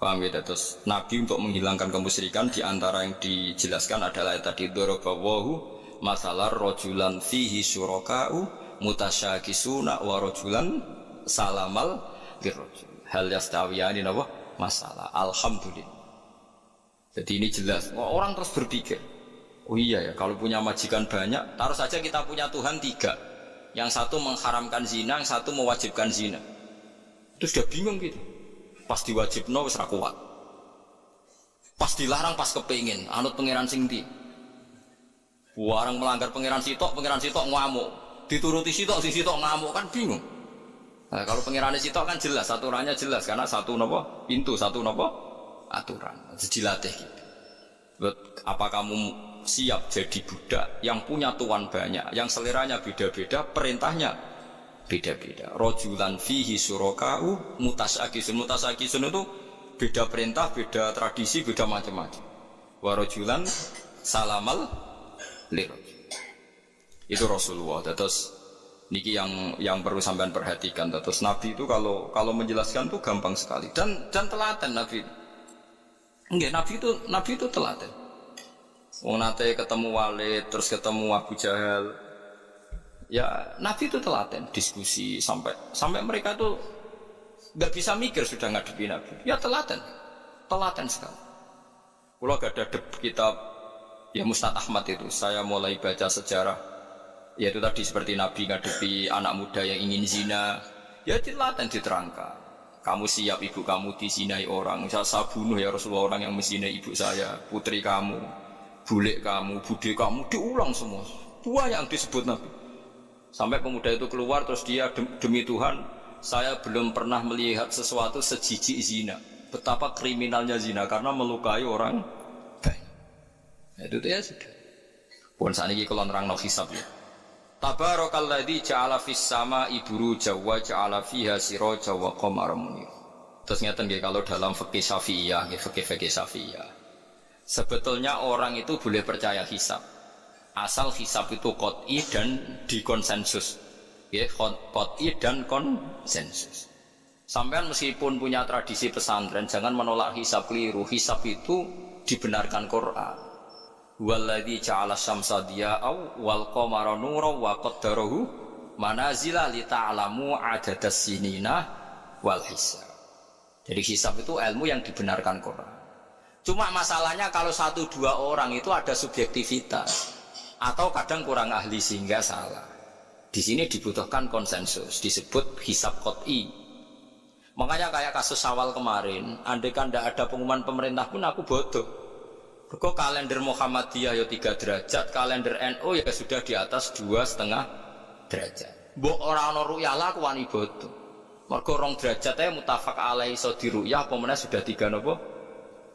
Paham ya? Terus Nabi untuk menghilangkan kemusyrikan, di antara yang dijelaskan adalah tadi dorobawahu masalah rojulan fihi syuraka'u mutasyakisuna wa rojulan salamal birrojul. Hal yastawiyani nawa masalah. Alhamdulillah. Jadi ini jelas. Orang terus berpikir, oh iya ya, kalau punya majikan banyak, taruh saja kita punya Tuhan 3. Yang satu mengharamkan zina, yang satu mewajibkan zina. Itu sudah bingung gitu. Pas diwajibno wis ra kuat. Pas dilarang pas kepengin, anut pangeran sing ndi. Warang melanggar pangeran sitok ngamuk. Dituruti sitok, sing sitok ngamuk, kan bingung. Nah, kalau pangeran sitok kan jelas, aturannya jelas karena satu napa? Pintu, satu napa? Aturan. Dilatih gitu. Apa kamu siap jadi budak yang punya tuan banyak, yang seleranya beda-beda, perintahnya beda-beda. Rojulan fihi suraka'u mutasyakisun. Mutasyakisun itu beda perintah, beda tradisi, beda macam-macam. Warojulan salamal lirojul. Itu Rasulullah. Terus niki yang perlu sampean perhatikan. Terus Nabi itu kalau menjelaskan tuh gampang sekali dan telaten Nabi. Enggak, Nabi itu telaten. Wong nate ketemu Walid, terus ketemu Abu Jahal. Ya Nabi itu telaten, diskusi sampai mereka tuh nggak bisa mikir sudah ngadepi Nabi. Ya telaten sekali. Kalau gak ada kitab ya Mustad Ahmad itu, saya mulai baca sejarah. Ya itu tadi seperti Nabi ngadepi anak muda yang ingin zina. Ya telaten diterangkan. Kamu siap ibu kamu dizinai orang? Saya bunuh ya Rasulullah orang yang menzinai ibu saya, putri kamu, bule kamu, bude kamu, diulang semua. Dua yang disebut Nabi. Sampai pemuda itu keluar terus dia demi Tuhan, saya belum pernah melihat sesuatu sejijik zina. Betapa kriminalnya zina karena melukai orang banyak. Itu ya sudah. Pun saat ini kalau nerang no hisab ya. Tabarakalladzi ja'ala fis sama'i buruja wa ja'ala fiha siraja wa qamaran munir. Terus ngeten nggih kalau dalam fikih Syafi'iyah, nggih fikih Syafi'iyah. Sebetulnya orang itu boleh percaya hisab. Asal hisab itu qot'i dan dikonsensus. Ya, qot'i dan konsensus. Sampean meskipun punya tradisi pesantren, jangan menolak hisab keliru. Hisab itu dibenarkan Quran. Walladzi ja'ala syamsa diya'aw wal qamara nuran wa qaddarahu manazila li ta'lamu 'adadas sinina wal hisab. Jadi hisab itu ilmu yang dibenarkan Quran. Cuma masalahnya kalau 1-2 orang itu ada subjektivitas atau kadang kurang ahli sehingga salah. Di sini dibutuhkan konsensus, disebut hisab qot'i. Makanya kayak kasus Syawal kemarin, andai kan tidak ada pengumuman pemerintah pun aku bodoh. Kok kalender Muhammadiyah ya 3 derajat, kalender NU ya sudah di atas 2,5 derajat. Mbok ora ana ru'yah lah aku wani bodoh. Mergo 2 derajat ae mutafaq alaihi iso diruyah apa meneh sudah 3 napa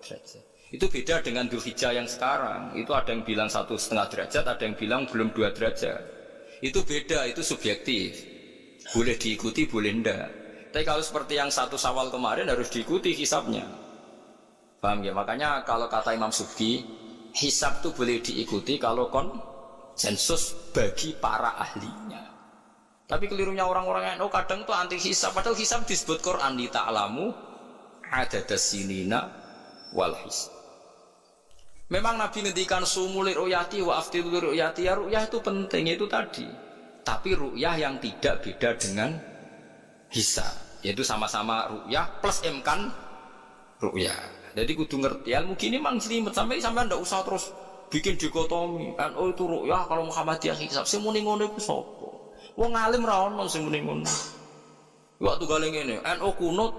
derajat. Itu beda dengan Dzulhijjah yang sekarang. Itu ada yang bilang 1,5 derajat, ada yang bilang belum 2 derajat. Itu beda, itu subjektif. Boleh diikuti, boleh ndak. Tapi kalau seperti yang 1 Syawal kemarin harus diikuti hisabnya. Paham ya? Makanya kalau kata Imam Subki, hisab itu boleh diikuti kalau konsensus bagi para ahlinya. Tapi kelirunya orang-orang yang kadang itu anti hisab. Padahal hisab disebut Quran li ta'lamu adadas sinina wal hisab. Memang Nabi ngendikan sumulir ru'yati wa aftidur ru'yati, ya ru'yah itu penting, itu tadi. Tapi ru'yah yang tidak beda dengan hisab, yaitu sama-sama ru'yah plus imkan ru'yah. Jadi kudu ngerti ilmu gini mang jelimet sampai ndak usah terus bikin dikotomi. Oh itu ru'yah kalau Muhammadiyah hisab sing muni ngono iku sapa? Wong alim ra ono sing muni ngono. Waktu gale ngene, NU kunut,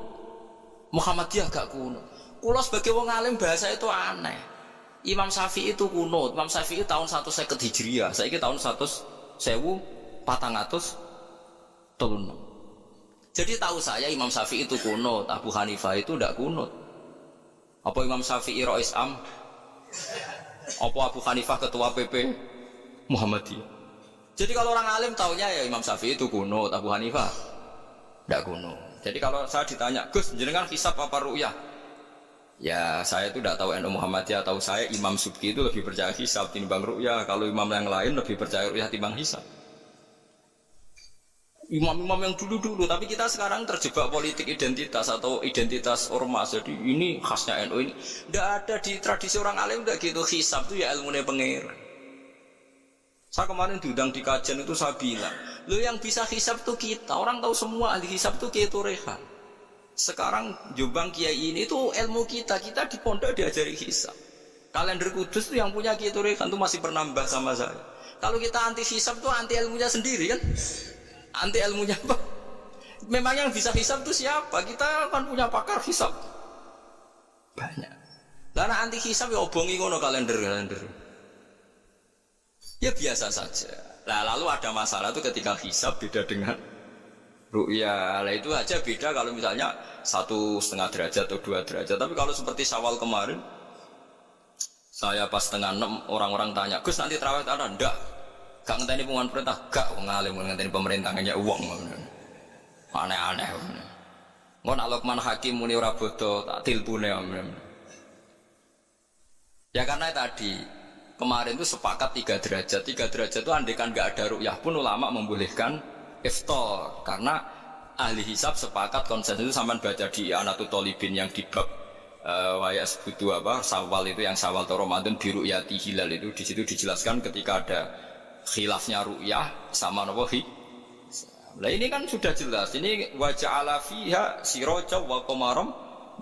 Muhammadiyah gak kunut. Kula sebagai wong alim bahasa itu aneh. Imam Syafi'i itu kunut. Imam Syafi'i tahun 150 Hijriah. Saiki tahun 1436. Jadi tahu saya Imam Syafi'i itu kunut, Abu Hanifah itu tidak kunut. Apa Imam Syafi'i Rais Am? Apa Abu Hanifah ketua PP Muhammadiyah? Jadi kalau orang alim taunya ya Imam Syafi'i itu kunut, Abu Hanifah tidak kunut. Jadi kalau saya ditanya, Gus, jenengan hisab apa ru'yah? Ya saya itu tidak tahu NU Muhammadiyah, tahu saya Imam Subki itu lebih percaya hisab timbang ru'yah. Kalau imam yang lain lebih percaya ru'yah timbang hisab. Imam-imam yang dulu-dulu, tapi kita sekarang terjebak politik identitas atau identitas ormas. Jadi ini khasnya NU ini. Tidak ada di tradisi orang alim tidak gitu. Hisab itu ya ilmunya pengeran. Saya kemarin diundang di kajian itu saya bilang, lo yang bisa hisab itu kita. Orang tahu semua ahli hisab itu Kiai Turehan. Sekarang Jombang Kiai ini itu ilmu kita. Kita di pondok diajari hisab. Kalender Kudus itu yang punya Kiai Turehan itu masih penambah sama saya. Kalau kita anti hisab itu anti ilmunya sendiri kan? Anti ilmunya apa? Memang yang bisa hisab itu siapa? Kita kan punya pakar hisab banyak. Karena anti hisab ya obongi ngono kalender. Ya biasa saja. Nah lalu ada masalah itu ketika hisab beda dengan ru'yah. Nah itu aja beda kalau misalnya 1,5 derajat atau 2 derajat. Tapi kalau seperti Syawal kemarin, saya pas 5:30 orang-orang tanya, Gus nanti tarawih tak ada? Enggak. Gak ngenteni pengumuman perintah, gak ngalim ngenteni pemerintah ngenya uang. Aneh-aneh. Engko nak Luqman Hakim muni ora bodoh, tak tilpune. Ya karena tadi kemarin itu sepakat 3 derajat. 3 derajat itu andai kan gak ada ru'yah pun ulama membolehkan iftar. Karena ahli hisab sepakat konsensus itu sampean baca di Anatul Thalibin yang di bab waya sebutu apa Syawal itu yang Syawal atau Ramadan biru yati hilal itu di situ dijelaskan ketika ada khilafnya ru'yah sama nawahi. Nah ini kan sudah jelas. Ini wa ja'ala fiha siraja wa qamaram.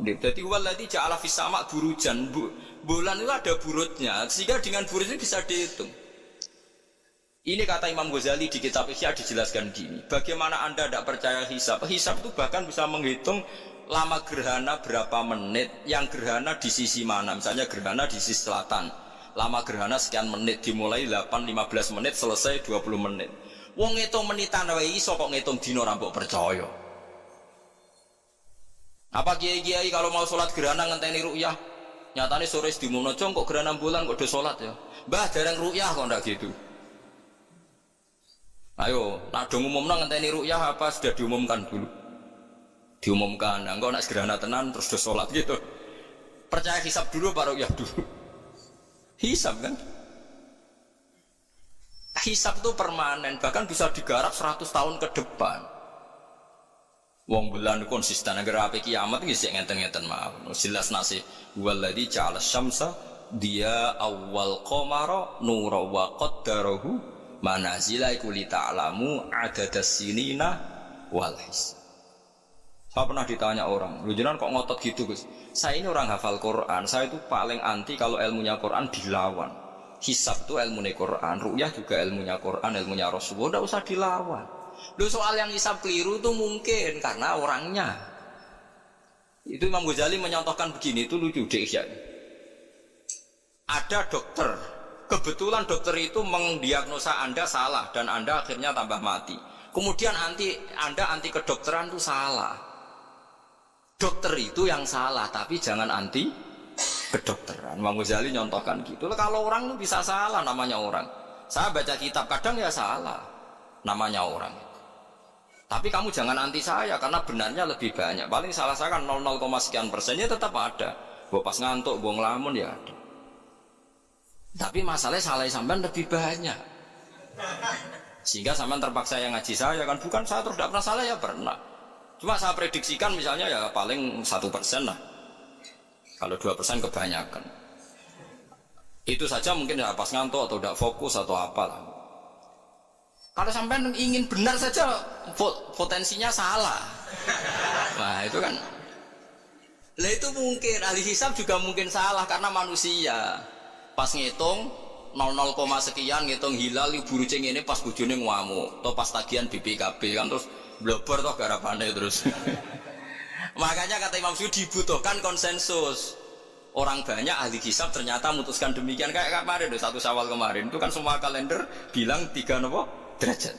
Jadi walladzi ja'ala fis sama burujan. Bulan itu ada burutnya. Sehingga dengan burut ini bisa dihitung. Ini kata Imam Ghazali di kitab Ihya dijelaskan gini. Bagaimana Anda tidak percaya hisab? Hisab itu bahkan bisa menghitung lama gerhana berapa menit, yang gerhana di sisi mana. Misalnya gerhana di sisi selatan. Lama gerhana sekian menit, dimulai 8-15 menit, selesai 20 menit. Wong ngitung menitan wae iso kok ngitung dina ora mbok percaya. Apa kiai-kiai kalau mau sholat gerhana ngenteni ru'yah? Nyatane sore diumumno kok gerhana bulan kok do sholat ya. Mbah jarang ru'yah kok ndak gitu. Ayo, nak do ngumumno ngenteni ru'yah apa sudah diumumkan dulu? Diumumkan, engko nak gerhana tenan terus do sholat gitu. Percaya hisab dulu baru ru'yah dulu. Hisab kan? Hisab itu permanen, bahkan bisa digarap 100 tahun ke depan. Wong bulan konsisten agar apa kiamat nggih sik ngeten-ngeten mawon. Jelas nasih waladzi ja'ala syamsa dia awal qamara nura wa qaddarahu manazila iku li ta'lamu adadas sinina wal hisab. Saya pernah ditanya orang, lu jenengan kok ngotot gitu Gus? Saya ini orang hafal Quran, saya itu paling anti kalau ilmunya Quran dilawan. Hisab itu ilmunya Quran, ru'yah juga ilmunya Quran, ilmunya Rasulullah, tidak usah dilawan. Loh soal yang hisab keliru itu mungkin karena orangnya. Itu Imam Ghazali menyontohkan begini, itu lucu deh ya. Ada dokter, kebetulan dokter itu mendiagnosa Anda salah dan Anda akhirnya tambah mati. Kemudian Anda anti kedokteran itu salah. Dokter itu yang salah, tapi jangan anti kedokteran. Imam Ghazali nyontohkan gitu. Kalau orang itu bisa salah, namanya orang. Saya baca kitab kadang ya salah, namanya orang. Tapi kamu jangan anti saya karena benarnya lebih banyak. Paling salah saya kan 0, sekian persennya tetap ada. Gua pas ngantuk, gua ngelamun ya ada. Tapi masalahnya salah sampean lebih banyak. Sehingga sampean terpaksa yang ngaji saya kan, bukan saya terus tidak pernah salah ya pernah. Cuma saya prediksikan misalnya ya paling 1% lah. Kalau 2% kebanyakan. Itu saja mungkin ya pas ngantuk atau tidak fokus atau apalah. Kalau sampai ingin benar saja potensinya salah. Nah itu kan. Lah itu mungkin ahli hisab juga mungkin salah karena manusia. Pas ngitung 0, sekian ngitung hilal buru ceng ini pas bojone ngamuk atau pas tagihan BPKB kan terus blobor toh garapane terus. Makanya kata Imam Syuuti dibutuhkan konsensus. Orang banyak ahli hisab ternyata memutuskan demikian kayak kemarin 1 Syawal kemarin itu kan semua kalender bilang 3 derajat.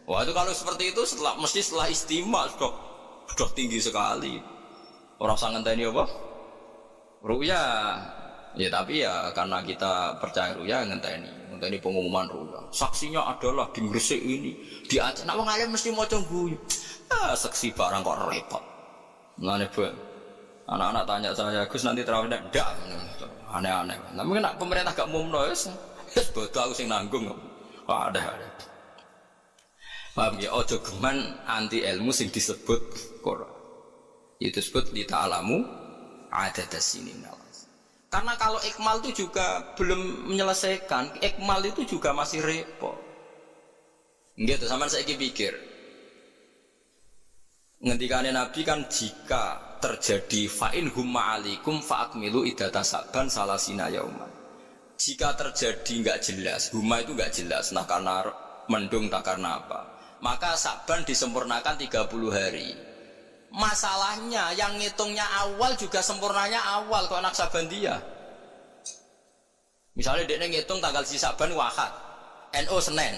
Wah itu kalau seperti itu mesti setelah istimewa sudah tinggi sekali. Orang sangat tanya apa? Ru'yah. Ya tapi ya karena kita percaya ru'yah ngenteni pengumuman ru'yah. Saksinya adalah di Gresik ini, di Aceh. Nak wong alim mesti maca guyu. Saksi barang kok repot. Mulane anak-anak tanya saya, Gus nanti terawih ndak? Aneh-aneh. Tapi nak pemerintah gak umumno wis bodoh aku sing nanggung. Wah, ada. Paham ya, ojo geman anti ilmu sing disebut Quran. Itu disebut li ta'lamu adadas sinina. Karena kalau ikmal itu juga belum menyelesaikan, ikmal itu juga masih repot. Gitu, sampean saiki pikir. Ngendikane Nabi kan jika terjadi fa'in humma alikum fa'akmilu idata sa'ban salasina yauman. Jika terjadi nggak jelas, humma itu nggak jelas, nah karena mendung tak karena apa, maka Sa'ban disempurnakan 30 hari. Masalahnya yang ngitungnya awal juga sempurnanya awal kok anak Sabandia. Misalnya dia ngitung tanggal si Sa'ban Ahad, NO Senin.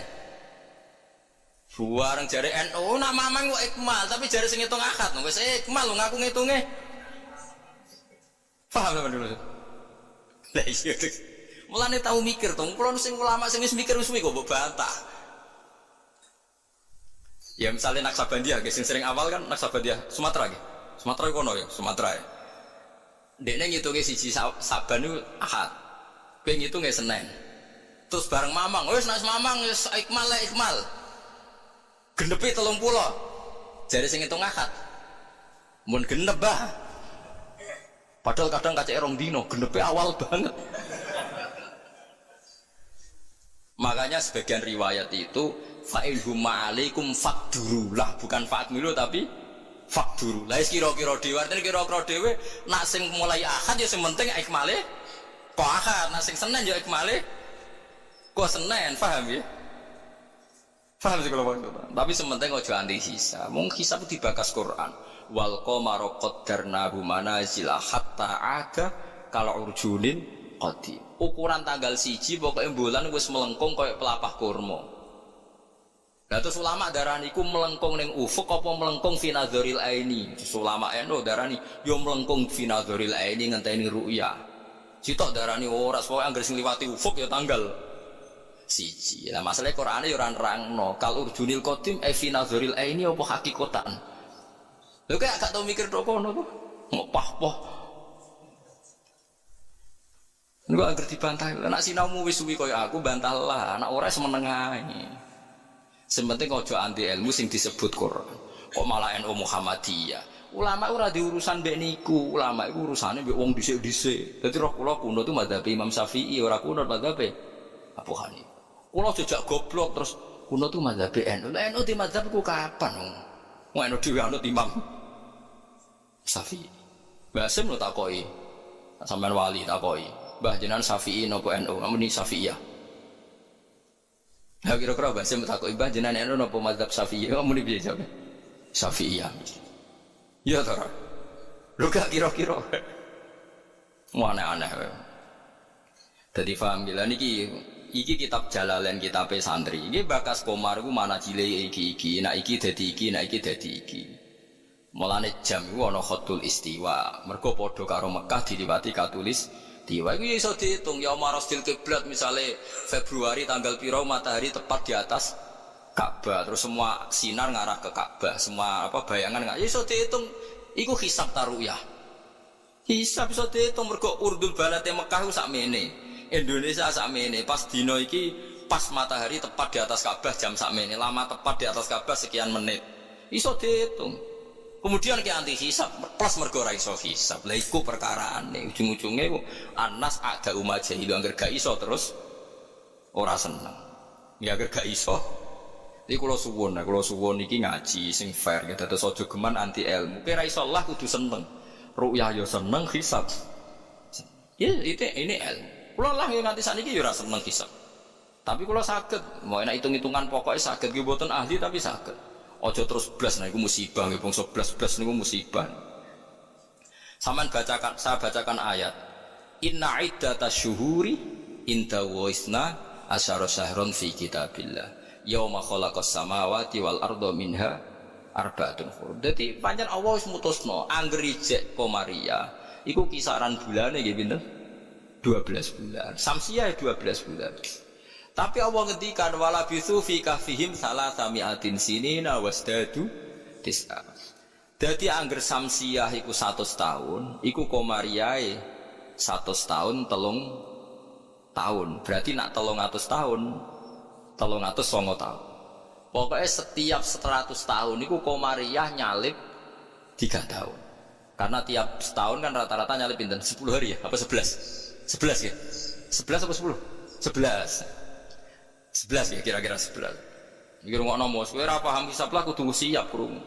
Buareng jari NO nak mamang kok ikmal, tapi jari sing ngitung Ahad, wis ikmal lu ngaku ngitunge. Paham sampean dulu? Lah iya. Mulane tahu mikir to, kula sing ulama sing wis mikir wis kok mbok bantah. Ya misalnya Naksabandia, sing sering awal kan Naksabandia Sumatera nggih. Sumatera kono ya, Sumatera ya. Dekne ngitunge siji Saban niku Ahad. Kowe ngitunge Senin. Terus bareng Mamang, wis nek Mamang wis ikmal le ikmal. Genepi 30. Jare sing ngitung Ahad. Mun genep bah. Padahal kadang kacek rong dino, genepi awal banget. Makanya sebagian riwayat itu fa'ilhum ma'alaikum fakdurulah, bukan fa'akmilu tapi fakduru. Lah kira-kira dhewe artine kira-kira dhewe nak sing mulai Ahad ya sing penting ikmale kok Ahad, nak sing Senin ya ikmale kok Senin, paham ya? Paham sih kalau maksudnya. Tapi sementing aja anti hisab. Mung hisab dibakas Quran. Wal qamara qaddarnahu manazila hatta ada kalau urjunin qadim. Ukuran tanggal 1 pokoknya bulan wis melengkung kayak pelapah kurma. Lah terus ulama darani iku melengkung ning ufuk apa melengkung fi nazaril aini. Ulama eno darani yo melengkung fi nazaril aini ngenteni ru'ya. Sitok darani ora pokoke anggere sing liwati ufuk ya tanggal siji. Lah masalah Qur'ane yo ora nerangno kal urjunil qadim fi nazaril aini apa hakikatan. Lho kok gak tau mikir tok kono to. Ngopah-pah. Niku anggere dibantah. Nek sinaumu wis suwi kaya aku bantahlah, anak ora semeneng ae. Sementing aja anti ilmu sing disebut Quran. Kok malah NU Muhammadiyah. Ulama ora diurusan mbek niku, ulama iku urusane mbek wong dhisik-dhisik. Dadi roh kula kuno tu madzhab Imam Syafi'i, ora kuno madzhab Abu Hanifah. Kula jejak goblok terus kuno tu madzhab NU. Lah NU di madzhab ku kapan wong? Wong NU dhewe anut Imam Syafi'i. Mbah Sim lho takoki. Sampeyan wali takoki. Mbah jenengan Syafi'i napa NU? Muni Syafi'iyah. Nah kira-kira Mbah Sim takoki mbah jenengan NU napa mazhab Syafi'i? Muni piye jawab? Syafi'iyah. Ya ta. Lho gak kira-kira. Aneh-aneh. Dadi paham bila niki kitab Jalalain kitab santri. Iki bakas Komar ku mana cile iki. Nek iki dadi iki, nek iki dadi iki. Mulane jam iku ana khatul istiwa. Mergo padha karo Mekah diliwati katulis istiwa. Iku iso diitung ya marastil kiblat misale Februari tanggal piro matahari tepat di atas Ka'bah. Terus semua sinar ngarah ke Ka'bah. Semua bayangan enggak iso diitung. Iku hisab taruyah. Hisab iso diitung mergo urdul balate Mekah ku sakmene. Indonesia sakmene. Pas dino iki pas matahari tepat di atas Ka'bah jam sakmene. Lama tepat di atas Ka'bah sekian menit. Iso diitung. Kemudian ke anti hisab plus mergo ra iso hisab. Lah iku perkaraane ujung-ujunge anas ada umat jahil angger gak iso terus ora seneng. Ya angger gak iso. Iki kula suwun iki ngaji sing fair ya dados aja geman anti ilmu. Kowe ra iso Allah kudu seneng. Ru'yah yo seneng hisab. Ya ini ilmu. Kula lah yo nganti sakniki yo ora seneng hisab. Tapi kula saged, mau enak hitung-hitungan pokoknya saged nggih mboten ahli tapi saged. Ojo terus blas, nah itu musibah, nggih bangsa blas-blas niku musibah. Saman bacakan, saya bacakan ayat. Inna iddatash syuhuri inda waisna asyara syahron fi kitabillah. Yauma khalaqas samawati wal arda minha arba'atun hurum. Dadi pancen Allah wis mutusno angger ijek Komariah iku kisaran bulane nggih pinten? 12 bulan. Samsiah 12 bulan. Tapi Allah ngendikan wala bisu fi kahfihim salasami'atin sinina wasdadu tis'a. Dadi angger samsiah iku 100 tahun, iku Komariae 100 tahun 3 tahun. Berarti nak 300 tahun 309 tahun. Pokoknya setiap 100 tahun iku Komariah nyalip 3 tahun. Karena tiap setahun kan rata-rata nyalip pinten 10 hari ya, apa 11? 11 ya? 11 apa 10? 11 ya kira-kira 11. Iki rungokno mos, kowe ora paham hisab lah kudu siap krungu.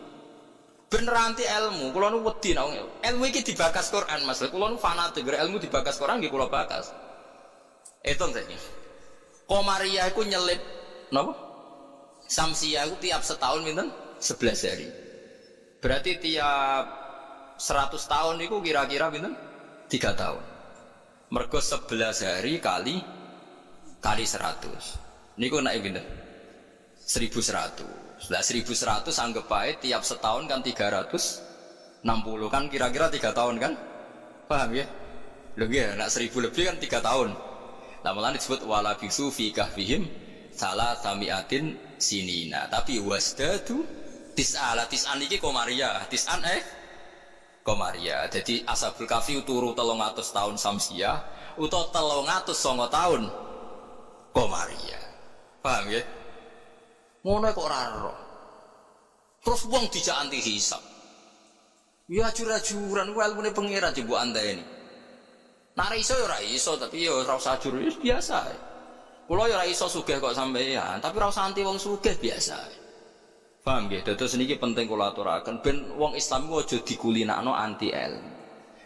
Bener anti ilmu, kula nu wedi nek ilmu iki dibakas Quran, Mas. Kula nu fanatik ilmu dibakas Quran nggih kula bakas. Eton saiki. Komariah iku nyelip napa? Samsiah iku tiap setahun pinten? 11 hari. Berarti tiap 100 tahun iku kira-kira pinten? 3 tahun. Mergo 11 hari kali 100. Niku naik pinten? 1100. Lah 1100 anggap bae tiap setahun kan 360 kan kira-kira 3 tahun kan? Paham ya? Lho nggih, nek 1000 lebih kan 3 tahun. Lah malah disebut wala bisu fi kahfihim salasami'atin sinina. Tapi wasdadu tis'an iki Komariah. Tis'an Komariah. Jadi Ashabul Kahfi turu 300 tahun Samsiah utawa 309 tahun Komariah. Paham ya? Ngono kok ora ero. Terus wong dijak anti hisab. Ya ajur-ajuran ku ilmune pangeran jebuk andane. Nek iso ya ora iso, tapi ya ora usah ajur biasa. Kula ya ora iso sugih kok sampeyan, tapi ora usah anti wong sugih biasa. Paham nggih? Dados niki penting kula aturaken ben wong Islam ku aja dikulinakno anti ilmu.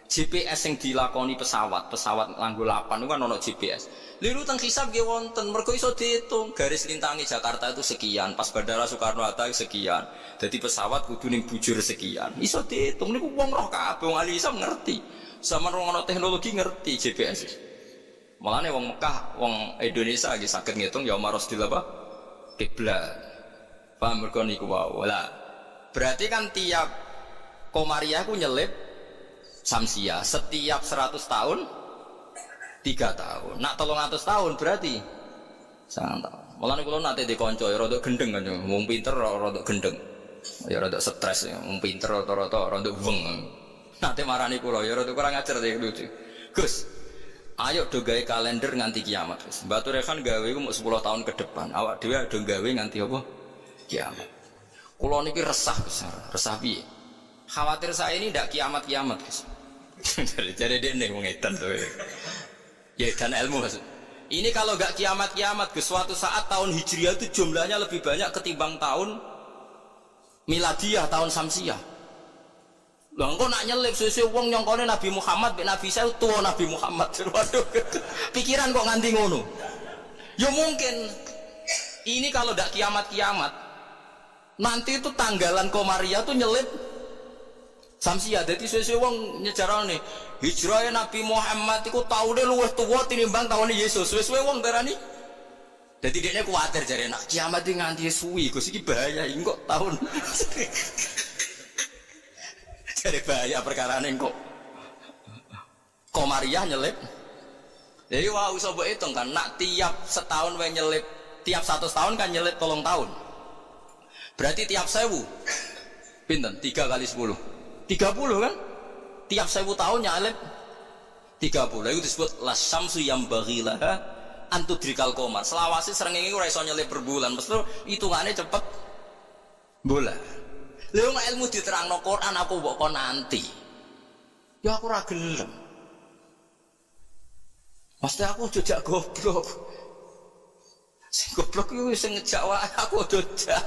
GPS yang dilakoni pesawat nganggo lapan itu kan ono GPS. Liru teng hisab nggih wonten, mergo iso diitung garis lintangi Jakarta itu sekian, pas Bandara Soekarno-Hatta sekian. Jadi pesawat kudu ning bujur sekian. Iso diitung niku wong roh kabeh, wong ahli hisab ngerti. Sama wong ono teknologi ngerti GPS. Malane wong Mekah, wong Indonesia lagi saged ngitung ya marasdil apa? Kiblat. Paham mergo niku wae. Lah, berarti kan tiap Komariah ku nyelip Samsiah setiap 100 tahun 3 tahun. Nak 300 tahun berarti 9 tahun. Mulane kula nate dikonco ya rada gendeng kan, wong pinter rada gendeng. Ya rada stres ya, wong pinter rata-rata rada weng. Nate marani kula ya rada kurang ajar ya lucu. Gus, ayo do gawe kalender nganti kiamat, Gus. Mbak Turekan gawe iku mung 10 tahun ke depan. Awak dhewe do gawe nganti apa? Kiamat. Kula niki resah besar. Resah piye? Khawatir saya ini ndak kiamat-kiamat, Gus. Jadi dia nih mengetan tuh. Ya dan ilmu maksud. Ini kalau nggak kiamat-kiamat, Gus, suatu saat tahun Hijriah itu jumlahnya lebih banyak ketimbang tahun Miladiah, tahun Samsiah. Lah engko nak nyelip suwe-suwe wong nyongkone Nabi Muhammad, Nabi saya tua Nabi Muhammad. Waduh. Pikiran kok nganti ngono. Ya mungkin ini kalau ndak kiamat-kiamat nanti itu tanggalan Komariah tuh nyelip Samsiah. Jadi suwe-suwe wong nyejarane hijrah Nabi Muhammad iku taune luwih tuwa tinimbang taune Yesus. Suwe-suwe wong darani. Jadi dia kuwatir jare nak kiamat iki nganti suwi, Gus iki bahaya kok tahun. Jare bahaya perkarane kok Komariah nyelip. Jadi wah usah mbok hitung kan nak tiap setahun wae nyelip, tiap 100 tahun kan nyelip 3 tahun. Berarti tiap 1000 pinten? 3 kali 10 30 kan? Tiap 1000 tahun nyalip 30. Itu disebut la syamsu yambaghilaha antudrikal qamar. Selawase srengenge ora iso nyelip per bulan, mesti hitungane cepet bola. Lha wong ilmu diterangno Quran aku mbok kon nanti. Ya aku ora gelem. Mesti aku jejak goblok. Sing goblok iku sing ngejak wae aku jejak.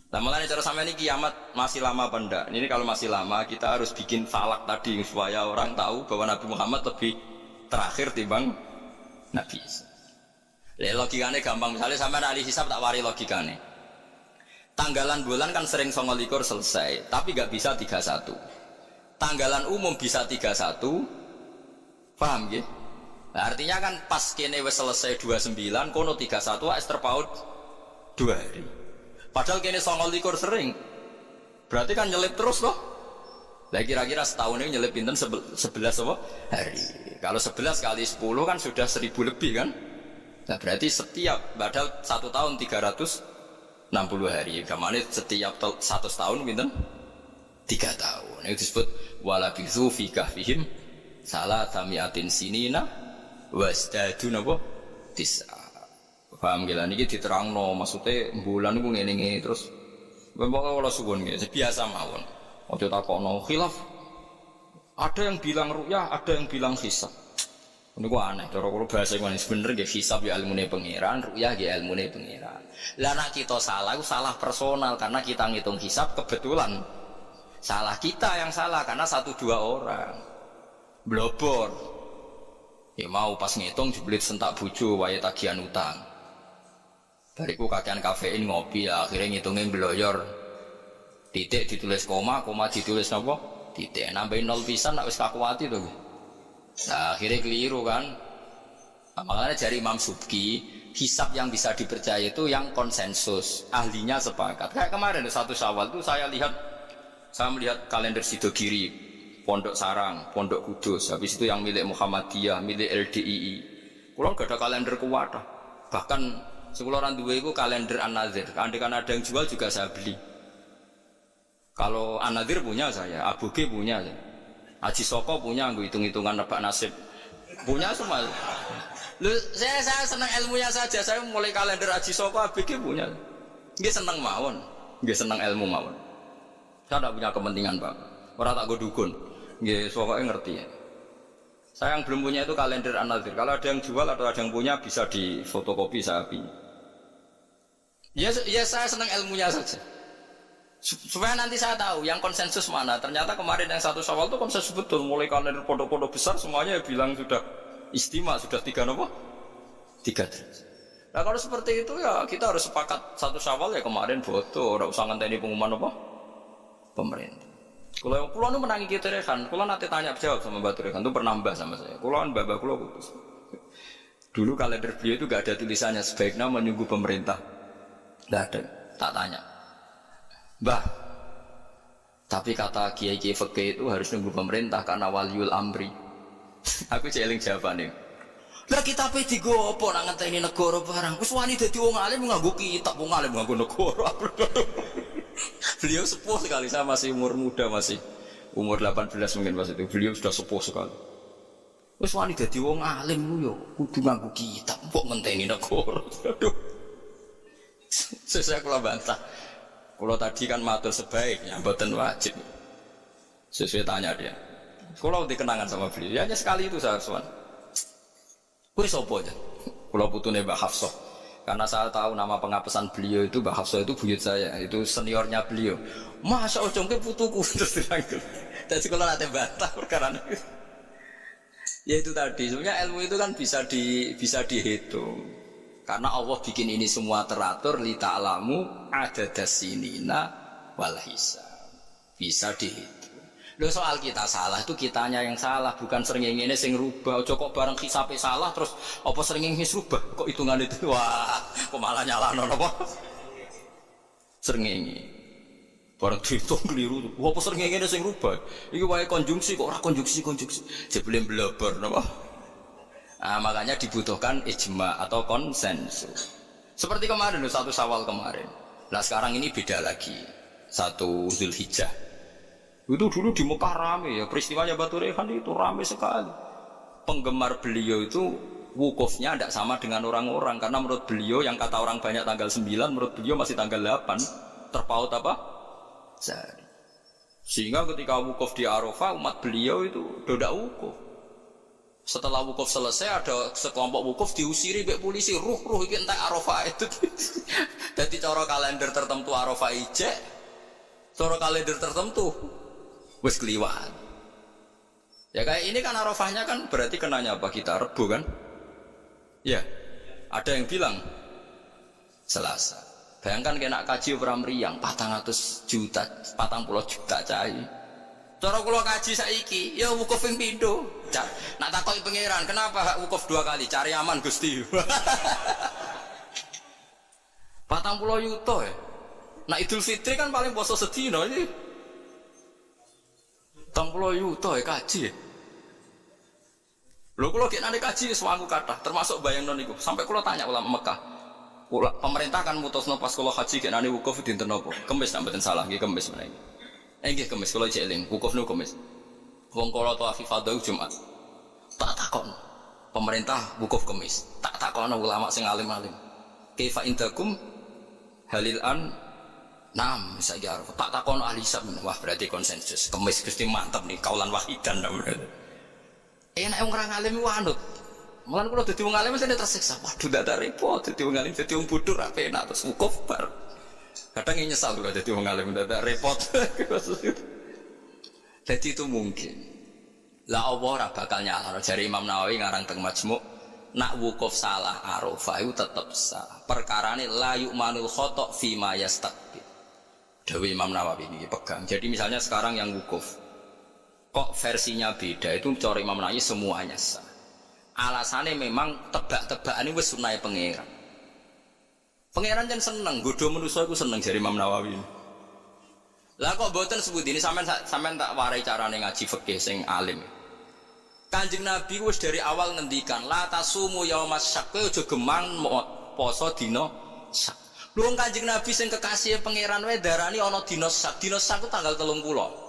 Nah mulanya cara sampai ini kiamat masih lama apa enggak? Ini kalau masih lama kita harus bikin falak tadi supaya orang tahu bahwa Nabi Muhammad lebih terakhir timbang Nabi Isa. Logikanya gampang, misalnya sampai ahli hisab tak wari logikanya. Tanggalan bulan kan sering 29 selesai, tapi nggak bisa 31. Tanggalan umum bisa 31, paham ya? Nah, artinya kan pas kene wis selesai 29, kono 31 es terpaut 2 hari. Padahal kini 29 sering, berarti kan nyelip terus loh. Nah kira-kira setahun ini nyelip pinten 11 apa? Hari. Kalau 11 kali 10 kan sudah 1000 lebih kan? Nah berarti setiap, padahal 1 tahun 360 hari. Gamane setiap 100 tahun pinten? 3 tahun. Itu disebut walabithu fi kahfihim salatamiatin sinina wasdadun apa? Tis'a. Paham gila niki diterangno maksudnya bulan niku ngene-ngene terus bapak kula suwun nggih biasa mawon. Aja takokno khilaf. Ada yang bilang ru'yah, ada yang bilang hisab. Niku aneh cara kula bahasa ngene bener nggih hisab ya ilmune pangeran, ru'yah ya ilmune pangeran. Lah nek kita salah itu salah personal karena kita ngitung hisab kebetulan. Salah kita yang salah karena 1-2 orang. Blobor. Ya mau pas ngitung jeblit sentak bojo wae tagihan utang. Bariku kakean kafein ngopi ya, akhirnya ngitungin beloyor. Titik ditulis koma, koma ditulis apa? Titik nambahin 0 pisan nak wis kakuati tuh. Nah, akhirnya keliru kan. Nah, makanya dari Imam Subki, hisab yang bisa dipercaya itu yang konsensus, ahlinya sepakat. Kayak kemarin 1 Syawal tuh saya melihat kalender Sidogiri, Pondok Sarang, Pondok Kudus. Habis itu yang milik Muhammadiyah, milik LDII. Kulo gak ada kalender kuwata. Bahkan sekularan dua itu kalender An-Nadzir. Andaikan ada yang jual juga saya beli. Kalau An-Nadzir punya saya, Abu G punya saya. Haji Soko punya, gue hitung-hitungan nebak nasib. Punya semua. Lu, saya senang ilmunya saja. Saya mulai kalender Haji Soko, Abu G punya. Dia senang mawon. Dia senang ilmu mawon. Saya tidak punya kepentingan Pak. Orang tak gue dukun. Dia pokoknya ngerti ya. Saya yang belum punya itu kalender An-Nadzir. Kalau ada yang jual atau ada yang punya bisa di fotokopi saya pinjam. Ya saya senang ilmunya saja. Supaya nanti saya tahu yang konsensus mana. Ternyata kemarin yang 1 Syawal itu konsensus betul. Mulai kalender pondok-pondok besar semuanya bilang sudah istimewa, sudah 3 apa? 3 derajat. Nah kalau seperti itu ya kita harus sepakat 1 Syawal ya kemarin foto. Tidak usah ngenteni pengumuman apa? Pemerintah. Kalau nu menangi kita rekan, kalau nanti tanya jawab sama Mbak Rekan itu pernambah sama saya. Kalau kan babak putus. Dulu kalender beliau itu gak ada tulisannya sebaiknya menunggu pemerintah Tidak ada. Tak tanya. Mbah, tapi kata kiai-kiai fikih itu harus nunggu pemerintah karena waliul amri. Aku jeling jawabannya. Lah kita pe digo apa nak ngenteni negara barang. Wis wani dadi wong alim nganggo kitab, wong alim nganggo negara. Beliau sepuh sekali, saya masih umur muda, masih umur 18 mungkin pas itu. Beliau sudah sepuh sekali. Wis wani dadi wong alim ku yo kudu nganggo kitab, kok ngenteni negara. Aduh. Saya kula bantah. Kula tadi kan matur sebaiknya mboten wajib. Sesuai tanya dia. Kula dikenangan sama beliau. Ya hanya sekali itu saya sowan. Kuwi sapa aja? Kula putune Mbak Hafsah. Karena saya tahu nama pengapesan beliau itu Mbak Hafsah itu buyut saya, itu seniornya beliau. Masa ojongke putuku terus dirangkul. Dadi kula nate bantah perkara itu. Ya itu tadi, sebenarnya ilmu itu kan bisa dihitung. Karena Allah bikin ini semua teratur li ta'lamu adadasinina wal hisab. Bisa dihitung. Loh soal kita salah itu kitanya yang salah, bukan srengenge sing rubah. Aja kok bareng hisabe salah terus apa srengenge rubah? Kok hitungan itu wah, kok malah nyalahno apa? Srengenge. Bareng dihitung keliru. Wah, apa srengenge sing rubah? Iki wae konjungsi kok ora konjungsi. Jebule blebor napa? Nah, makanya dibutuhkan ijma atau konsensus. Seperti kemarin, 1 Syawal kemarin. Nah sekarang ini beda lagi. 1 Zulhijjah. Itu dulu di Mekah rame ya, peristiwanya Batu Rehan itu rame sekali. Penggemar beliau itu wukufnya tidak sama dengan orang-orang. Karena menurut beliau yang kata orang banyak tanggal 9, menurut beliau masih tanggal 8. Terpaut apa? Sehari. Sehingga ketika wukuf di Arafah, umat beliau itu tidak wukuf. Setelah wukuf selesai ada sekelompok wukuf diusiri oleh polisi, ruh iki entek Arafah itu. Jadi cara kalender tertentu Arafah ijek, cara kalender tertentu wis keliwat. Ya kayak ini kan Arafahnya kan berarti kenanya apa kita Rebo kan? Ya. Ada yang bilang Selasa. Bayangkan kena kaji orang meriang 400 juta, 40 juta cai. Cara kula kaji saiki, ya wukuf ping pindho. Nak takoki pangeran, kenapa hak wukuf 2 kali? Cari aman Gusti. 40 yuto ya. Nak Idul Fitri kan paling poso sedina iki. 40 yuto ya kaji. Lho kula gek nane kaji sewangu kathah, termasuk bayangno niku. Sampai kula tanya ulama Mekah. Pemerintah kan mutusno pas kula haji gek nane wukuf dinten napa? Kemis sampeyan salah nggih kemis menawi. Nggih kemis kula jeling, wukuf niku kemis. Wong kala tawaf ifadah Jumat. Tak takon. Pemerintah wukuf kemis. Tak takon ulama sing alim-alim. Kaifa indakum halil an nam saiki arep. Tak takon ahli hisab. Wah berarti konsensus. Kemis Gusti mantep nih kaulan wahidan berarti. Enak wong ora alim ku anut. Mulan kula dadi wong alim mesti tersiksa. Waduh dak repot dadi wong alim dadi wong bodoh ra penak terus wukuf bar. Kadang nyesal juga jadi wong alim mendadak repot. Jadi itu mungkin. Lah Allah ora bakal nyalahno jare Imam Nawawi ngarang teng Majmu' nak wukuf salah Arafah itu tetep sah. Perkarane la yu'manul khata' fi ma yastaqbil. Dewe Imam Nawawi ini pegang. Jadi misalnya sekarang yang wukuf kok versinya beda itu cara Imam Nawawi semuanya sah. Alasannya memang tebak-tebakan wis sunahe pangeran. Pangeran kan seneng, godho manusa iku seneng jare Imam Nawawi. Lah kok mboten sebut ini sampean tak warai carane ngaji fikih sing alim. Kanjeng Nabi wis dari awal ngendikan la tasumu yaumas syak, aja gemang poso dina syak. Lho Kanjeng Nabi sing kekasih pangeran wae darani ana dina syak. Dina syak ku tanggal 30.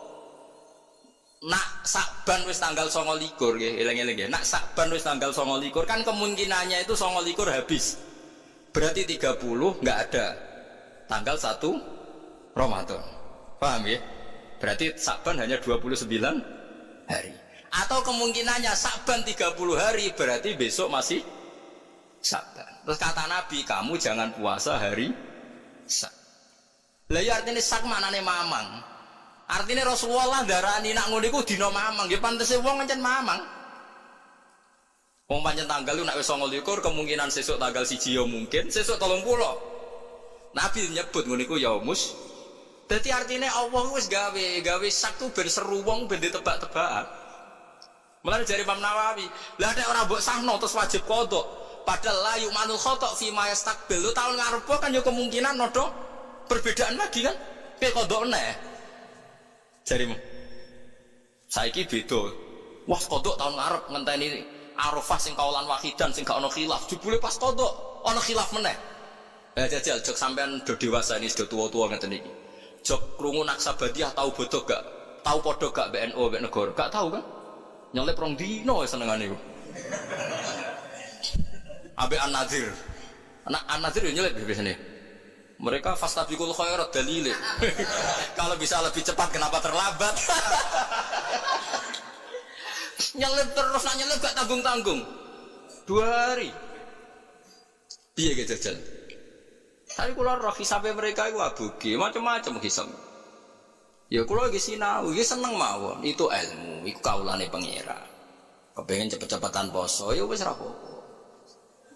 Nak Sakban wis tanggal 29 nggih, eling-eling nggih. Nak Sakban wis tanggal 29 kan kemungkinannya itu 29 habis. Berarti 30 nggak ada tanggal 1 Ramadan. Paham ya? Berarti Sakban hanya 29 hari. Atau kemungkinannya Sakban 30 hari berarti besok masih Sakban. Terus kata Nabi, kamu jangan puasa hari Sak. Lah ya artinya Sak maknane mamang. Artinya Rasulullah darani nak ngono iku dina mamang. Ya pantese wong pancen mamang. Wong pancen tanggal lu nek wis 29 kemungkinan sesuk tanggal 1 ya mungkin, sesuk 30. Nabi nyebut ngono iku yaumus. Dadi artine Allah wis gawe Sabtu ben seru wong ben ditebak-tebakan. Mulane jare Imam Nawawi, lah nek ora mbok sahno terus wajib qodho. Padahal la yu'manul khata' fi ma yastaqbil. Lu tahun ngarep kan yo kemungkinan nodo perbedaan lagi kan. Kayak kodok neh. Jarimu. Saiki beda. Wah kodok tahun ngarep ngenteni Arafah sing kaulan wahidan sing gak ono khilaf. Jebule pas kodok ono khilaf meneh. Jajal jok sampean do dewasa ini sudah tua-tua ngeten iki. Jok krungu Naksabandiyah tahu bodoh gak? Tahu podo gak BNO mbek negara? Gak tahu kan? Nyelip rong dino senengane iku. Ambek An-Nadir. Anak An-Nadir yo nyelip biasanya. Mereka fastabiqul khairat dalile. Kalau bisa lebih cepat kenapa terlambat? Nyelip terus nak nyelip gak tanggung-tanggung. 2 hari. Piye ge jajal? Tapi kula roh hisabe mereka iku aboge, macam-macam hisab. Ya kula iki sinau, iki seneng mawon. Itu ilmu, iku kaulane pangeran. Kepengin cepet-cepetan poso, ya wis ra apa-apa.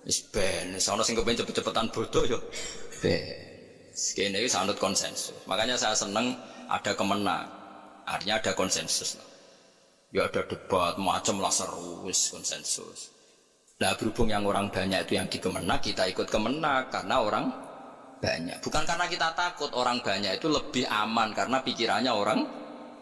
Wis ben, sono sing kepengin cepet-cepetan bodoh ya. Ben. Sekene iki sanut konsensus. Makanya saya seneng ada kemenang. Artinya ada konsensus. Ya ada debat macam lah seru, wis konsensus. Nah berhubung yang orang banyak itu yang dikemenak, kita ikut kemenak karena orang banyak. Bukan karena kita takut orang banyak itu lebih aman karena pikirannya orang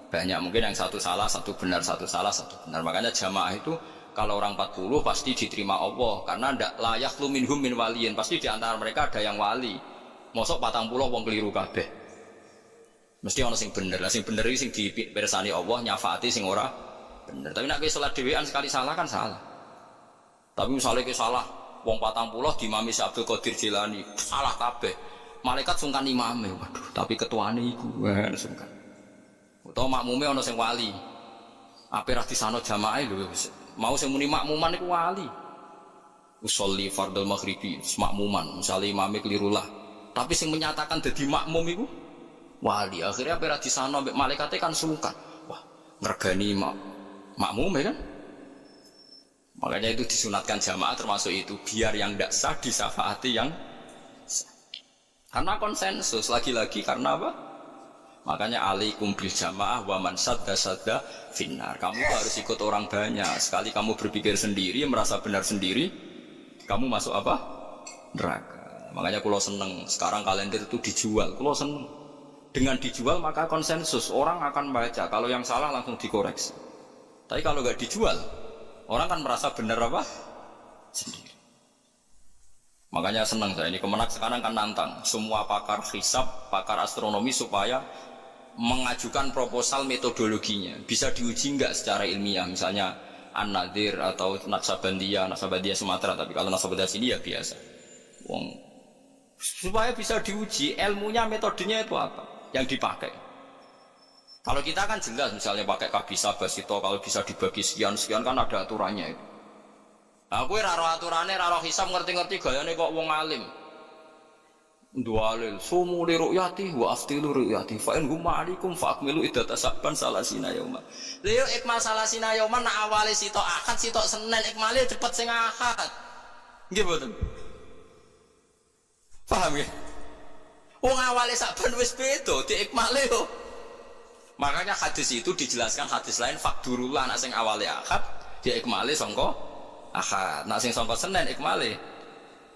banyak. Mungkin yang satu salah, satu benar, satu salah, satu benar. Makanya jamaah itu kalau orang 40 pasti diterima Allah karena ndak layak lu minhum min waliyin. Pasti di antara mereka ada yang wali. Mosok 40 wong keliru kabeh. Mesti ana sing bener. Lah sing bener iki sing dipirsani Allah nyafaati sing ora bener. Tapi nek kowe salat dhewean sekali salah kan salah. Tapi misalnya kowe salah wong 40 diimami Syekh Abdul Qadir Jilani salah kabeh. Malaikat sungkan imame, waduh, tapi ketuane iku sungkan. Utawa makmume ana sing wali. Ape ra disano jamaah lho, mau sing muni makmuman iku wali. Usolli fardhu maghribi, makmuman, misale imame keliru lah. Tapi sing menyatakan dadi makmum iku wali. Akhirnya ape ra disano mbek malaikate kan sungkan. Wah, ngregani makmume kan? Makanya itu disunatkan jamaah termasuk itu biar yang tidak sah disafaati yang sah. Karena konsensus lagi-lagi karena apa? Makanya alaikum bil jamaah wa man sadda finnar. Kamu harus ikut orang banyak. Sekali kamu berpikir sendiri, merasa benar sendiri, kamu masuk apa? Neraka. Makanya kalau seneng sekarang kalender itu dijual. Kalau seneng dengan dijual maka konsensus orang akan baca. Kalau yang salah langsung dikoreksi. Tapi kalau nggak dijual orang kan merasa benar apa? Sendiri. Makanya senang saya ini Kemenak sekarang kan nantang semua pakar hisab, pakar astronomi supaya mengajukan proposal metodologinya. Bisa diuji nggak secara ilmiah, misalnya An-Nadir atau Naksabandiyah Sumatera. Tapi kalau Naksabandiyah sini ya biasa. Wong supaya bisa diuji ilmunya, metodenya itu apa yang dipakai. Kalau kita kan jelas misalnya pakai kabisa basito, kalau bisa dibagi sekian kan ada aturannya itu. Aku raro aturannya, raro hisab ngerti-ngerti gayane kok wong alim. Dualil sumu li ru'yati wa aftilu ru'yati fa in hum ma'alikum fa akmilu iddata sabban salasina yauma. Lha ikmal salasina yauma nak awale sitok Ahad sitok Senin ikmale cepet sing Ahad. Nggih mboten? Paham nggih? Wong awale Saban wis beda diikmale yo. Makanya hadis itu dijelaskan hadis lain fakdurullah nak sing awale Ahad diikmale sangka Ahad, nak sing sangka Senin ikmale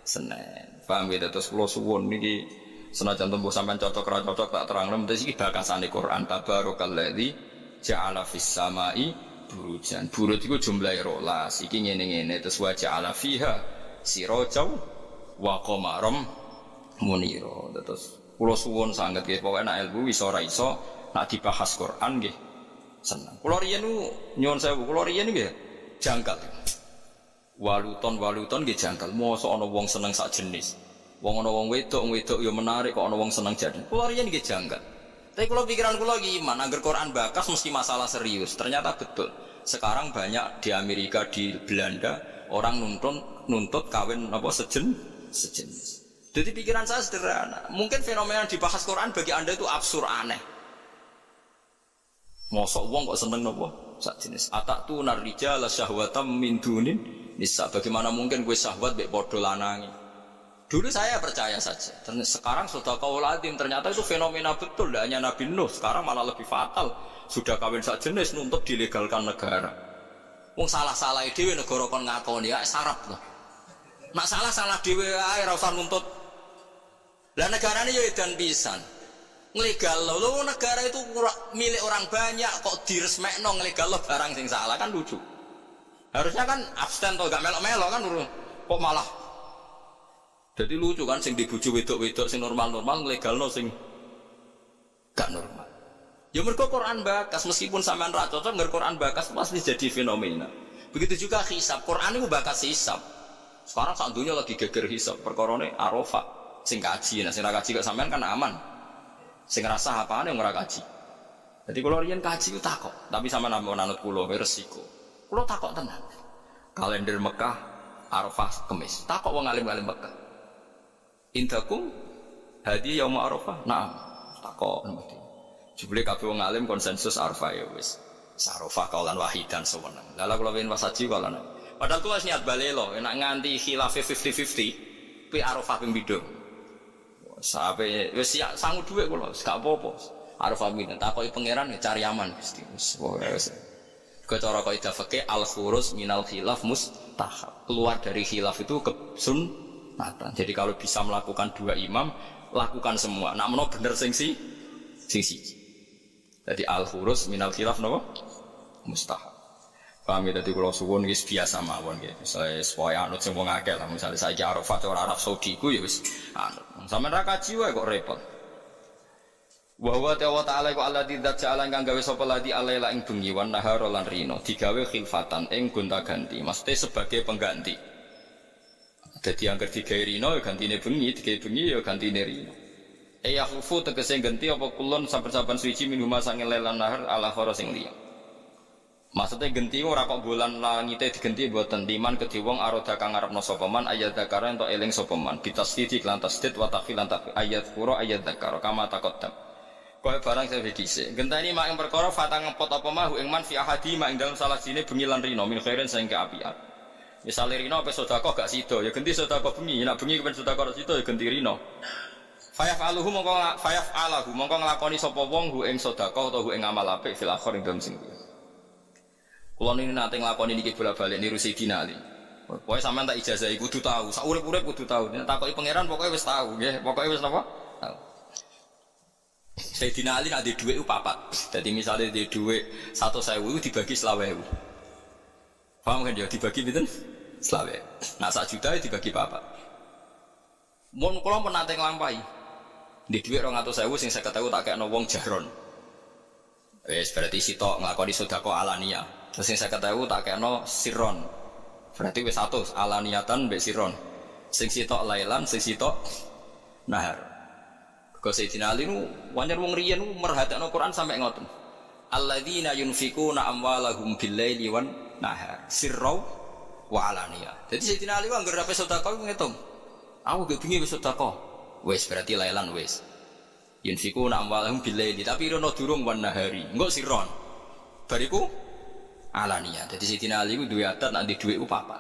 Senin. Paham gitu? Terus kula suwun niki senajan tembuh sampean cocok ra cocok tak terangno mesti iki bakasane Quran tabarokalladzi ja'ala fis samai burujan. Burut iku jumlahe 12. Iki ngene-ngene terus wa ja'ala fiha sirajaw wa qamaram munira. Terus kula suwun sanget nggih pokoke nek ilmu iso ora iso nak dibahas Quran nggih seneng. Kula riyen nyuwun sewu, kula riyen nggih jangkal. Waluton nggih jangkal. Mosok ana wong seneng sak jenis. Wong ana wong wedok ya menarik kok ana wong seneng jadi. Kula riyen nggih jangkal. Tapi kula pikiran kula iki iman, angger Quran bakas mesti masalah serius. Ternyata betul. Sekarang banyak di Amerika, di Belanda orang nuntut kawin apa sejenis. Jadi pikiran saya sederhana. Mungkin fenomena yang dibahas Quran bagi Anda itu absurd aneh. Mosok wong kok seneng napa? Sak jenis. Atatu narrijala syahwatam min dunin nisa. Bagaimana mungkin gue syahwat mbek padha lanangi? Dulu saya percaya saja. Sekarang sudah kauladim ternyata itu fenomena betul. Tidak hanya Nabi Nuh. Sekarang malah lebih fatal. Sudah kawin sak jenis nuntut dilegalkan negara. Wong salah-salah dhewe negara kon ngakoni ya sarap loh. Nak salah dhewe ae ora usah nuntut. Lah negarane ya edan pisan. Nglegalno lho negara itu milik orang banyak kok diresmekno nglegalno barang sing salah kan lucu. Harusnya kan abstain to gak melok-melok kan kok malah. Jadi lucu kan sing dibuju wedok-wedok sing normal-normal nglegalno sing gak normal. Ya mergo Quran bakas meskipun sampean ra cocok ngger Quran bakas pasti jadi fenomena. Begitu juga hisab, Quran itu bakas hisab. Sekarang sak dunia lagi geger hisab, perkorone Arafah sing kaji, nah sing ra kaji kok sampean kan aman. Sing ngrasa apane yang ora kaji. Jadi kula riyen kaji ku takok, tapi sampean ampun anut kula resiko. Kula takok tenan. Kalender Mekah Arafah Kamis. Takok wong alim-alim Mekah. Indakum hadi yaum Arafah. Naam. Takok mesti. Jebule kabeh wong alim konsensus Arafah ya wis. Arafah kaulan wahidan sewenang. Lha kula wen wasaji kaulan. Padahal kula wis niat balelo, nek nganti khilaf 50-50, pi Arafah ping pindho. Sampai wis sangu dhuwit kula, gak apa-apa. Arafah pinten takoki pangeran cari aman Gusti. Wis. Cara kaidah fikih al-khuruz minal khilaf mustahab. Keluar dari khilaf itu kesunatan. Jadi kalau bisa melakukan dua imam, lakukan semua. Nak menawa bener sing siji. Jadi al-khuruz minal khilaf napa? Mustahab. Paham ya, dadi kula suwun wis biasa mawon nggih. Misale supaya anut sing wong akeh lah, misale saiki Arafah ora Arab Saudi ku ya wis anut. Sampeyan ra kaji wae kok repot. Wa huwa ta'ala iku alladzi dza'ala kang gawe sapa ladi alaila ing bengi wan nahara lan rino digawe khilfatan ing gonta-ganti, mesti sebagai pengganti. Dadi angger digawe rino ya gantine bengi, digawe bengi ya gantine rino. Yahufu tegese ganti apa kulon saben-saben suci minuma sange lelan nahar ala khara sing liya. Maksudnya genti ora kok bulan langite digenti mboten timan kedhi wong aroda kang ngarepno sapa man ayat zakara ento eling sapa man bitasdid lan tasdid wa takhil lan takhil ayat qura ayat zakara kama taqaddam. Kowe barang saya dhisik genteni mak ing perkara fatang ngepot apa mahu ing man fi ahadi mak ing dalem salah sine bengi lan rino min khairin sing keapian. Misale rino apa sedekah gak sida ya genti sedekah bengi nek bengi kepen sedekah sida ya genti rino. Fayaf'aluhu mongko nglakoni sapa wong hu ing sedekah utawa hu ing amal apik fil akhir ing dalem sing kula niki nate nglakoni niki bolak-balik niru Sayyidina Ali. Pokoke sampean tak ijazahi kudu tahu, sak urip-urip kudu tahu. Nek takoki pangeran pokoke wis tahu nggih, pokoke wis napa? Tahu. Sayyidina Ali nek duwe dhuwit ku papat. Dadi misale duwe dhuwit 100.000 dibagi 20.000. Paham kan ya dibagi pinten? 20.000. Nah 1 juta dibagi papat. Mun kula pun nate nglampahi. Di dhuwit 200.000 sing 50.000 tak kekno wong jahron. Wis berarti sitok nglakoni sedekah alaniah. Terus sing 50.000 tak kekno sirron. Berarti wis 100 alaniatan mbek sirron. Sing sitok lailan, sing sitok nahar. Kok Sayyidina Ali nu wancen wong riyen merhatekno Quran sampai ngoten. Alladzina yunfikuna amwalahum bil-laili wan nahar sirra wa alaniyah. Jadi Sayyidina Ali anggere ape sedekah ngitung. Aku gak bengi wis sedekah. Wis berarti lailan wis. Yunfikuna amwalahum bil-laili tapi rono durung wan nahari. Engko sirron. Bariku alaniya. Jadi Sayyidina Ali ku duwe adat nek dhuwit ku papat.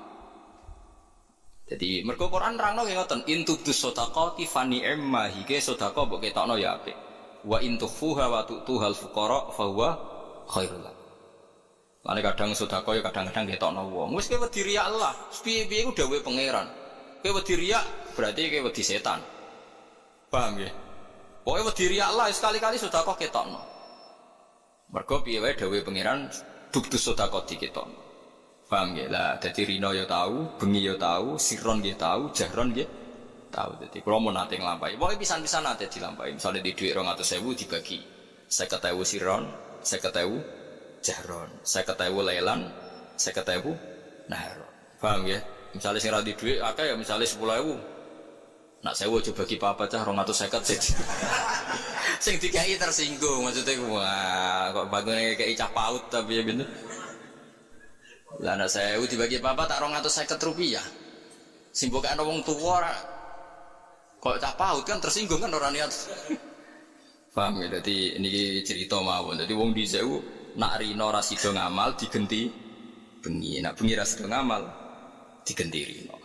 Jadi mergo Quran nerangno nggih ngoten, intubdus shadaqati fa ni'ma hike sedekah mbok ketokno ya apik. Wa intukhfuha wa tu'tuhal fuqara fa huwa khairul. Lan kadang sedekah ya kadang-kadang ketokno wong. Wis kowe wedi riya Allah, piye-piye ku dawuhe pangeran. Kowe wedi riya berarti kowe wedi setan. Paham nggih? Pokoke wedi riya Allah sekali-kali sedekah ketokno. Mergo piye wae dawuhe pangeran bukti sedekah diketokno. Paham nggih? Lah dadi rino ya tahu, bengi ya tahu, sirron nggih tahu, jahron nggih tahu. Dadi kula mun nate nglampahi. Pokoke pisan-pisan nate dilampahi. Misale di dhuwit 200.000 dibagi 50.000 sirron, 50.000 jahron, 50.000 lailan, 50.000 nahar. Paham nggih? Misale sing ra di dhuwit akeh ya misale 10.000. Nak 1.000 aja bagi papat cah 250 sih. Sing dikai tersinggung maksudnya wah kok bagune kei cah paut tapi ya bener. Lah nek 1.000 dibagi papat tak 250 rupiah. Sing mbok ana wong tuwa kok cah paut kan tersinggung kan ora niat. Paham ya dadi niki cerita mawon. Dadi wong dhisik nak rino ra sida ngamal digenti bengi. Nak bengi ra sida ngamal digenti rino.